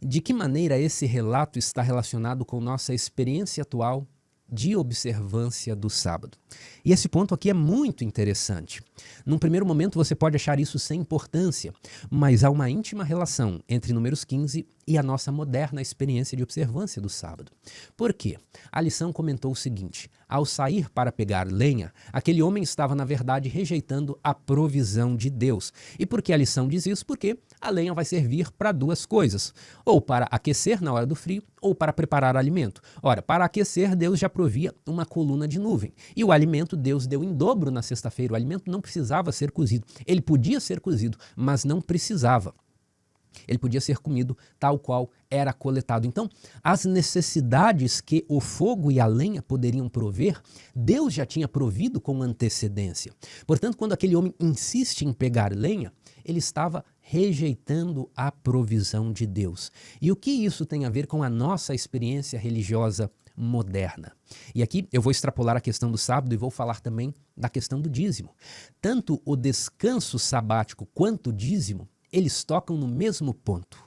de que maneira esse relato está relacionado com nossa experiência atual de observância do sábado? E esse ponto aqui é muito interessante. Num primeiro momento você pode achar isso sem importância, mas há uma íntima relação entre Números 15 e a nossa moderna experiência de observância do sábado. Por quê? A lição comentou o seguinte: ao sair para pegar lenha, aquele homem estava, na verdade, rejeitando a provisão de Deus. E por que a lição diz isso? Porque a lenha vai servir para duas coisas: ou para aquecer na hora do frio, ou para preparar alimento. Ora, para aquecer, Deus já provia uma coluna de nuvem. E o alimento Deus deu em dobro na sexta-feira. O alimento não precisava ser cozido. Ele podia ser cozido, mas não precisava. Ele podia ser comido tal qual era coletado. Então, as necessidades que o fogo e a lenha poderiam prover, Deus já tinha provido com antecedência. Portanto, quando aquele homem insiste em pegar lenha, ele estava rejeitando a provisão de Deus. E o que isso tem a ver com a nossa experiência religiosa moderna? E aqui eu vou extrapolar a questão do sábado e vou falar também da questão do dízimo. Tanto o descanso sabático quanto o dízimo, eles tocam no mesmo ponto.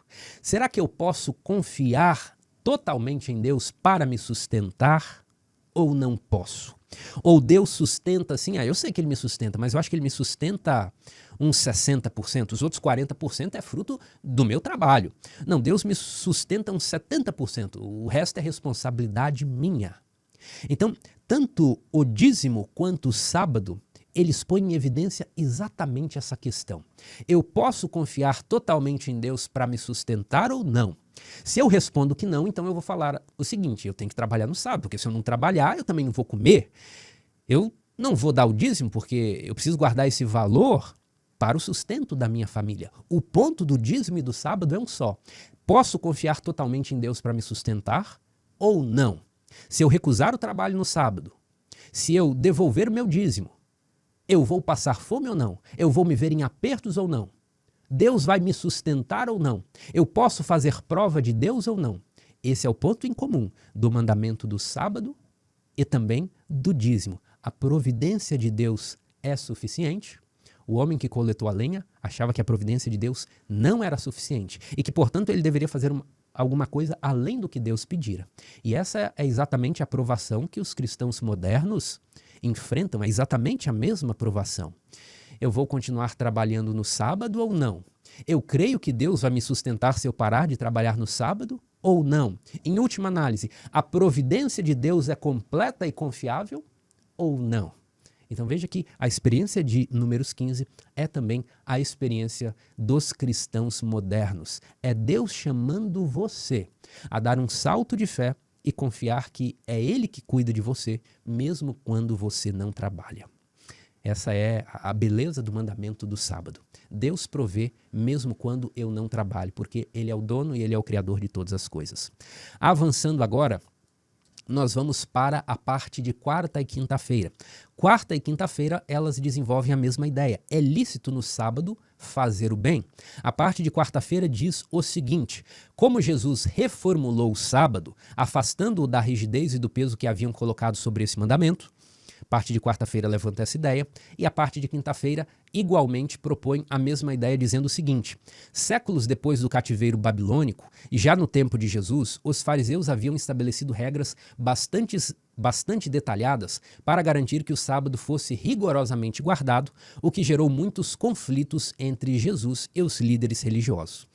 Será que eu posso confiar totalmente em Deus para me sustentar ou não posso? Ou Deus sustenta assim, eu sei que Ele me sustenta, mas eu acho que Ele me sustenta uns 60%, os outros 40% é fruto do meu trabalho. Não, Deus me sustenta uns 70%, o resto é responsabilidade minha. Então, tanto o dízimo quanto o sábado, eles põem em evidência exatamente essa questão. Eu posso confiar totalmente em Deus para me sustentar ou não? Se eu respondo que não, então eu vou falar o seguinte: eu tenho que trabalhar no sábado, porque se eu não trabalhar, eu também não vou comer. Eu não vou dar o dízimo porque eu preciso guardar esse valor para o sustento da minha família. O ponto do dízimo e do sábado é um só. Posso confiar totalmente em Deus para me sustentar ou não? Se eu recusar o trabalho no sábado, se eu devolver meu dízimo, eu vou passar fome ou não? Eu vou me ver em apertos ou não? Deus vai me sustentar ou não? Eu posso fazer prova de Deus ou não? Esse é o ponto em comum do mandamento do sábado e também do dízimo. A providência de Deus é suficiente? O homem que coletou a lenha achava que a providência de Deus não era suficiente e que, portanto, ele deveria fazer alguma coisa além do que Deus pedira. E essa é exatamente a provação que os cristãos modernos enfrentam, é exatamente a mesma provação. Eu vou continuar trabalhando no sábado ou não? Eu creio que Deus vai me sustentar se eu parar de trabalhar no sábado ou não? Em última análise, a providência de Deus é completa e confiável ou não? Então veja que a experiência de Números 15 é também a experiência dos cristãos modernos. É Deus chamando você a dar um salto de fé e confiar que é Ele que cuida de você, mesmo quando você não trabalha. Essa é a beleza do mandamento do sábado. Deus provê mesmo quando eu não trabalho, porque Ele é o dono e Ele é o criador de todas as coisas. Avançando agora, nós vamos para a parte de quarta e quinta-feira. Quarta e quinta-feira, elas desenvolvem a mesma ideia. É lícito no sábado fazer o bem. A parte de quarta-feira diz o seguinte: como Jesus reformulou o sábado, afastando-o da rigidez e do peso que haviam colocado sobre esse mandamento, a parte de quarta-feira levanta essa ideia, e a parte de quinta-feira igualmente propõe a mesma ideia, dizendo o seguinte: séculos depois do cativeiro babilônico, e já no tempo de Jesus, os fariseus haviam estabelecido regras bastante detalhadas para garantir que o sábado fosse rigorosamente guardado, o que gerou muitos conflitos entre Jesus e os líderes religiosos.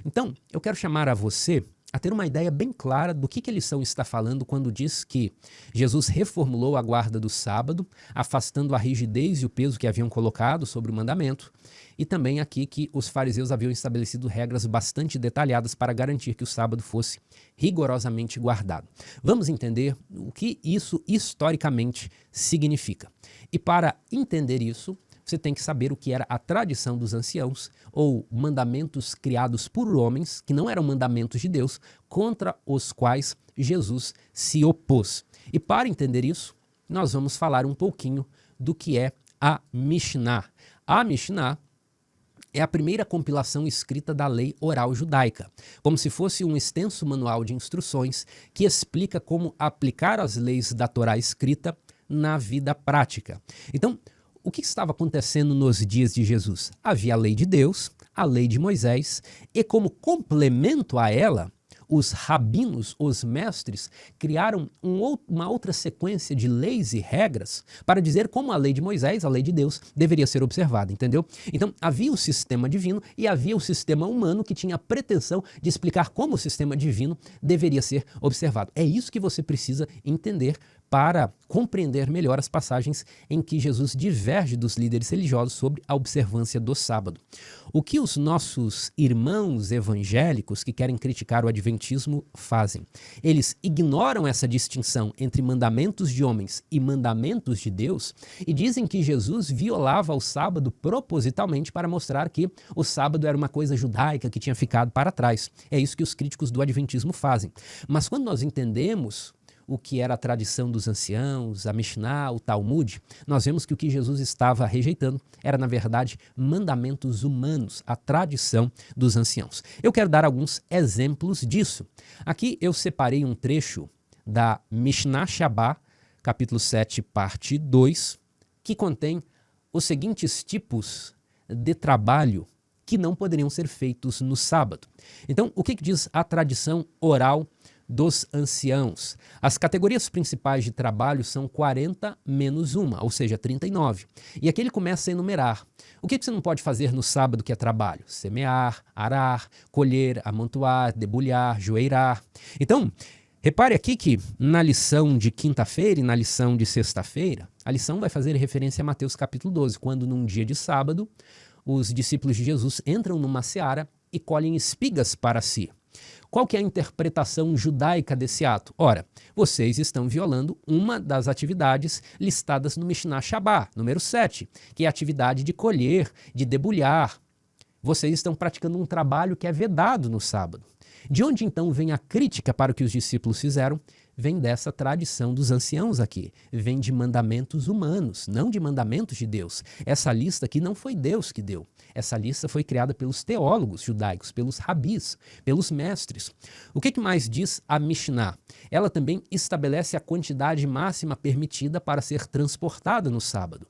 Então, eu quero chamar a você a ter uma ideia bem clara do que a lição está falando quando diz que Jesus reformulou a guarda do sábado, afastando a rigidez e o peso que haviam colocado sobre o mandamento, e também aqui que os fariseus haviam estabelecido regras bastante detalhadas para garantir que o sábado fosse rigorosamente guardado. Vamos entender o que isso historicamente significa. E para entender isso, você tem que saber o que era a tradição dos anciãos, ou mandamentos criados por homens, que não eram mandamentos de Deus, contra os quais Jesus se opôs. E para entender isso, nós vamos falar um pouquinho do que é a Mishnah. A Mishnah é a primeira compilação escrita da lei oral judaica, como se fosse um extenso manual de instruções que explica como aplicar as leis da Torá escrita na vida prática. Então, o que estava acontecendo nos dias de Jesus? Havia a lei de Deus, a lei de Moisés, e como complemento a ela, os rabinos, os mestres, criaram uma outra sequência de leis e regras para dizer como a lei de Moisés, a lei de Deus, deveria ser observada, entendeu? Então, havia o sistema divino e havia o sistema humano que tinha a pretensão de explicar como o sistema divino deveria ser observado. É isso que você precisa entender para compreender melhor as passagens em que Jesus diverge dos líderes religiosos sobre a observância do sábado. O que os nossos irmãos evangélicos que querem criticar o adventismo fazem? Eles ignoram essa distinção entre mandamentos de homens e mandamentos de Deus e dizem que Jesus violava o sábado propositalmente para mostrar que o sábado era uma coisa judaica que tinha ficado para trás. É isso que os críticos do adventismo fazem. Mas quando nós entendemos o que era a tradição dos anciãos, a Mishnah, o Talmud, nós vemos que o que Jesus estava rejeitando era, na verdade, mandamentos humanos, a tradição dos anciãos. Eu quero dar alguns exemplos disso. Aqui eu separei um trecho da Mishnah Shabá, capítulo 7, parte 2, que contém os seguintes tipos de trabalho que não poderiam ser feitos no sábado. Então, o que diz a tradição oral dos anciãos? As categorias principais de trabalho são 40 menos uma, ou seja, 39. E aqui ele começa a enumerar. O que você não pode fazer no sábado que é trabalho? Semear, arar, colher, amontoar, debulhar, joeirar. Então, Repare aqui que na lição de quinta-feira e na lição de sexta-feira, a lição vai fazer referência a Mateus capítulo 12, quando num dia de sábado, os discípulos de Jesus entram numa seara e colhem espigas para si. Qual que é a interpretação judaica desse ato? Ora, vocês estão violando uma das atividades listadas no Mishnah Shabá, número 7, que é a atividade de colher, de debulhar. Vocês estão praticando um trabalho que é vedado no sábado. De onde então vem a crítica para o que os discípulos fizeram? Vem dessa tradição dos anciãos aqui. Vem de mandamentos humanos, não de mandamentos de Deus. Essa lista aqui não foi Deus que deu. Essa lista foi criada pelos teólogos judaicos, pelos rabis, pelos mestres. O que mais diz a Mishnah? Ela também estabelece a quantidade máxima permitida para ser transportada no sábado.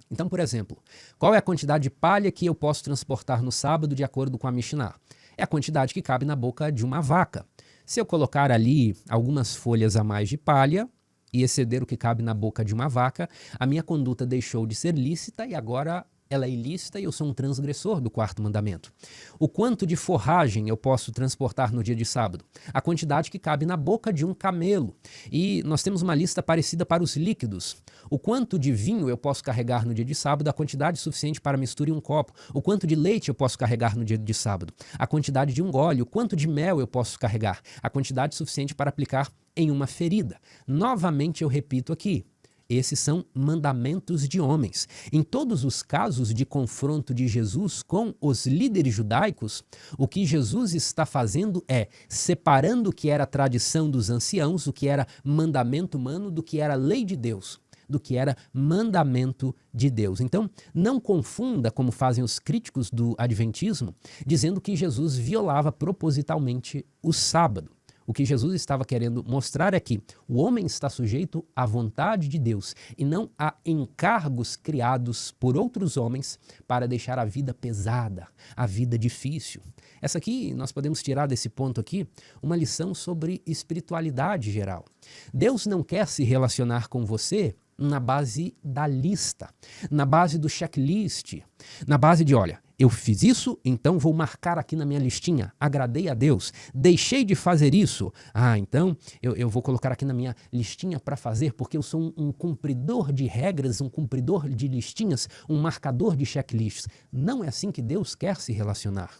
Então, por exemplo, qual é a quantidade de palha que eu posso transportar no sábado de acordo com a Mishnah? É a quantidade que cabe na boca de uma vaca. Se eu colocar ali algumas folhas a mais de palha e exceder o que cabe na boca de uma vaca, a minha conduta deixou de ser lícita e agora ela é ilícita e eu sou um transgressor do quarto mandamento. O quanto de forragem eu posso transportar no dia de sábado? A quantidade que cabe na boca de um camelo. E nós temos uma lista parecida para os líquidos. O quanto de vinho eu posso carregar no dia de sábado? A quantidade suficiente para mistura em um copo. O quanto de leite eu posso carregar no dia de sábado? A quantidade de um gole. O quanto de mel eu posso carregar? A quantidade suficiente para aplicar em uma ferida. Novamente eu repito aqui. Esses são mandamentos de homens. Em todos os casos de confronto de Jesus com os líderes judaicos, o que Jesus está fazendo é separando o que era tradição dos anciãos, o que era mandamento humano, do que era lei de Deus, do que era mandamento de Deus. Então, não confunda, como fazem os críticos do adventismo, dizendo que Jesus violava propositalmente o sábado. O que Jesus estava querendo mostrar é que o homem está sujeito à vontade de Deus e não a encargos criados por outros homens para deixar a vida pesada, a vida difícil. Essa aqui, nós podemos tirar desse ponto aqui uma lição sobre espiritualidade geral. Deus não quer se relacionar com você na base da lista, na base do checklist, na base de, olha, eu fiz isso, então vou marcar aqui na minha listinha, agradei a Deus, deixei de fazer isso, então eu vou colocar aqui na minha listinha para fazer, porque eu sou um cumpridor de regras, um cumpridor de listinhas, um marcador de checklists. Não é assim que Deus quer se relacionar.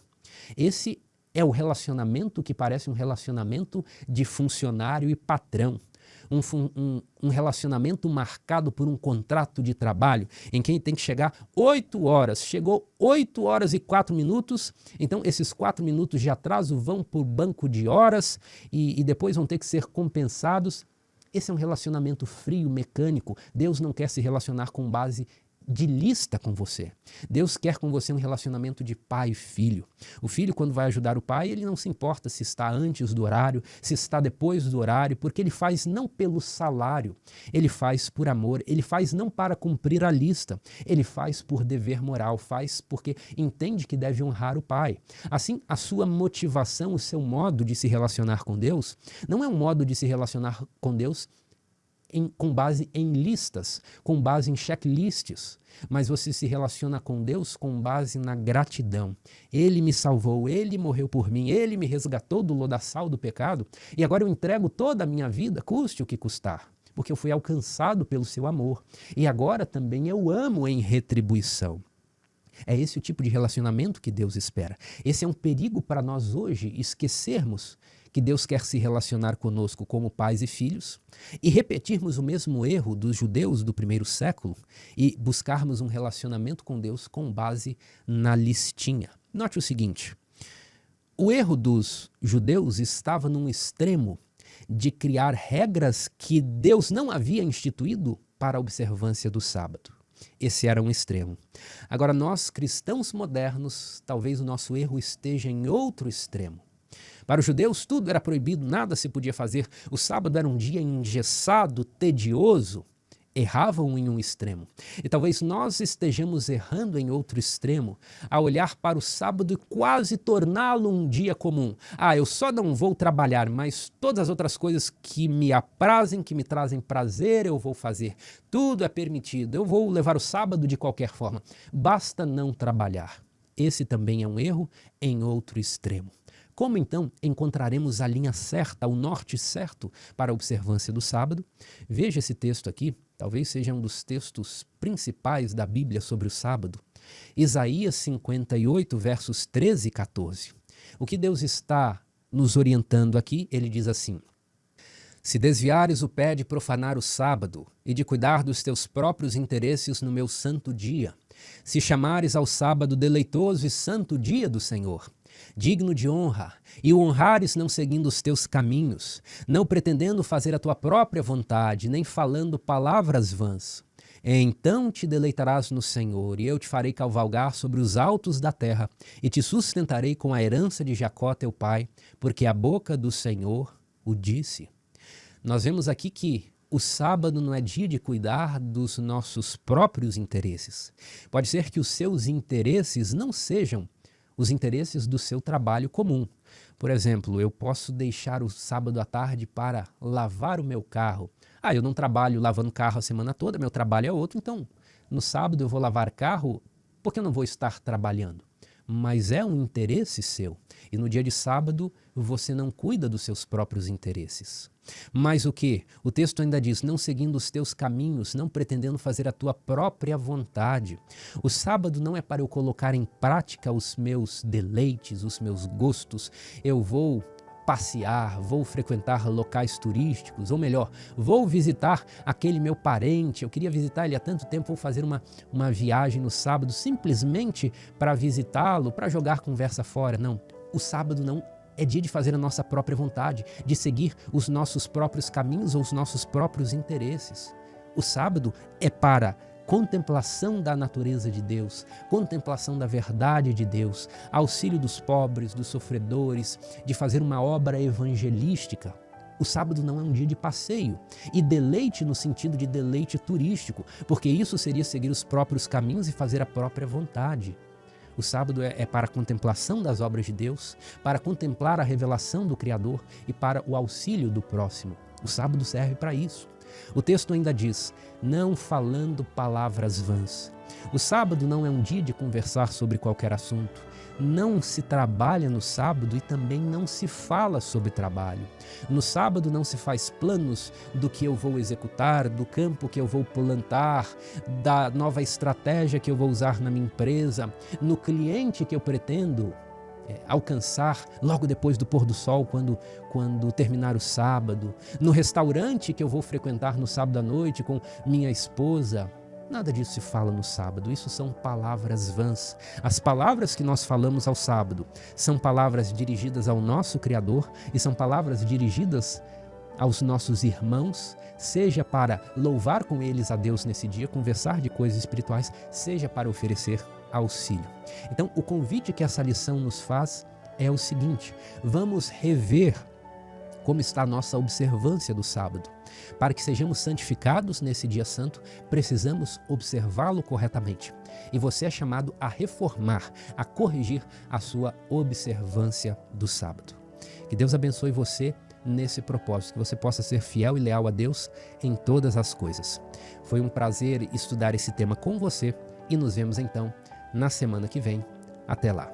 Esse é o relacionamento que parece um relacionamento de funcionário e patrão. Um relacionamento marcado por um contrato de trabalho em que tem que chegar 8 horas. Chegou 8 horas e 4 minutos, então esses 4 minutos de atraso vão para o banco de horas e depois vão ter que ser compensados. Esse é um relacionamento frio, mecânico. Deus não quer se relacionar com base de lista com você. Deus quer com você um relacionamento de pai e filho. O filho, quando vai ajudar o pai, ele não se importa se está antes do horário, se está depois do horário, porque ele faz não pelo salário, ele faz por amor, ele faz não para cumprir a lista, ele faz por dever moral, faz porque entende que deve honrar o pai. Assim, a sua motivação, o seu modo de se relacionar com Deus, não é um modo de se relacionar com Deus com base em listas, com base em checklists, mas você se relaciona com Deus com base na gratidão. Ele me salvou, Ele morreu por mim, Ele me resgatou do lodaçal do pecado e agora eu entrego toda a minha vida, custe o que custar, porque eu fui alcançado pelo seu amor e agora também eu amo em retribuição. É esse o tipo de relacionamento que Deus espera. Esse é um perigo para nós hoje esquecermos que Deus quer se relacionar conosco como pais e filhos e repetirmos o mesmo erro dos judeus do primeiro século e buscarmos um relacionamento com Deus com base na listinha. Note o seguinte, o erro dos judeus estava num extremo de criar regras que Deus não havia instituído para a observância do sábado. Esse era um extremo. Agora, nós, cristãos modernos, talvez o nosso erro esteja em outro extremo. Para os judeus, tudo era proibido, nada se podia fazer. O sábado era um dia engessado, tedioso. Erravam em um extremo. E talvez nós estejamos errando em outro extremo, a olhar para o sábado e quase torná-lo um dia comum. Eu só não vou trabalhar, mas todas as outras coisas que me aprazem, que me trazem prazer, eu vou fazer. Tudo é permitido, eu vou levar o sábado de qualquer forma. Basta não trabalhar. Esse também é um erro em outro extremo. Como então encontraremos a linha certa, o norte certo para a observância do sábado? Veja esse texto aqui, talvez seja um dos textos principais da Bíblia sobre o sábado. Isaías 58, versos 13 e 14. O que Deus está nos orientando aqui, ele diz assim: se desviares o pé de profanar o sábado e de cuidar dos teus próprios interesses no meu santo dia, se chamares ao sábado deleitoso e santo dia do Senhor, digno de honra, e o honrares não seguindo os teus caminhos, não pretendendo fazer a tua própria vontade, nem falando palavras vãs, então te deleitarás no Senhor, e eu te farei cavalgar sobre os altos da terra, e te sustentarei com a herança de Jacó teu pai, porque a boca do Senhor o disse. Nós vemos aqui que o sábado não é dia de cuidar dos nossos próprios interesses. Pode ser que os seus interesses não sejam os interesses do seu trabalho comum. Por exemplo, eu posso deixar o sábado à tarde para lavar o meu carro. Eu não trabalho lavando carro a semana toda, meu trabalho é outro, então no sábado eu vou lavar carro porque eu não vou estar trabalhando. Mas é um interesse seu. E no dia de sábado você não cuida dos seus próprios interesses. Mas o que? O texto ainda diz, não seguindo os teus caminhos, não pretendendo fazer a tua própria vontade. O sábado não é para eu colocar em prática os meus deleites, os meus gostos. Eu vou passear, vou frequentar locais turísticos, ou melhor, vou visitar aquele meu parente, eu queria visitar ele há tanto tempo, vou fazer uma viagem no sábado simplesmente para visitá-lo, para jogar conversa fora. Não, o sábado não é dia de fazer a nossa própria vontade, de seguir os nossos próprios caminhos ou os nossos próprios interesses. O sábado é para contemplação da natureza de Deus, contemplação da verdade de Deus, auxílio dos pobres, dos sofredores, de fazer uma obra evangelística. O sábado não é um dia de passeio e deleite no sentido de deleite turístico, porque isso seria seguir os próprios caminhos e fazer a própria vontade. O sábado é para a contemplação das obras de Deus, para contemplar a revelação do Criador e para o auxílio do próximo. O sábado serve para isso. O texto ainda diz, não falando palavras vãs. O sábado não é um dia de conversar sobre qualquer assunto. Não se trabalha no sábado e também não se fala sobre trabalho. No sábado não se faz planos do que eu vou executar, do campo que eu vou plantar, da nova estratégia que eu vou usar na minha empresa, no cliente que eu pretendo alcançar logo depois do pôr do sol, quando terminar o sábado, no restaurante que eu vou frequentar no sábado à noite com minha esposa. Nada disso se fala no sábado, isso são palavras vãs. As palavras que nós falamos ao sábado são palavras dirigidas ao nosso Criador e são palavras dirigidas aos nossos irmãos, seja para louvar com eles a Deus nesse dia, conversar de coisas espirituais, seja para oferecer auxílio. Então, o convite que essa lição nos faz é o seguinte: vamos rever como está a nossa observância do sábado. Para que sejamos santificados nesse dia santo, precisamos observá-lo corretamente. E você é chamado a reformar, a corrigir a sua observância do sábado. Que Deus abençoe você nesse propósito, que você possa ser fiel e leal a Deus em todas as coisas. Foi um prazer estudar esse tema com você e nos vemos então na semana que vem. Até lá.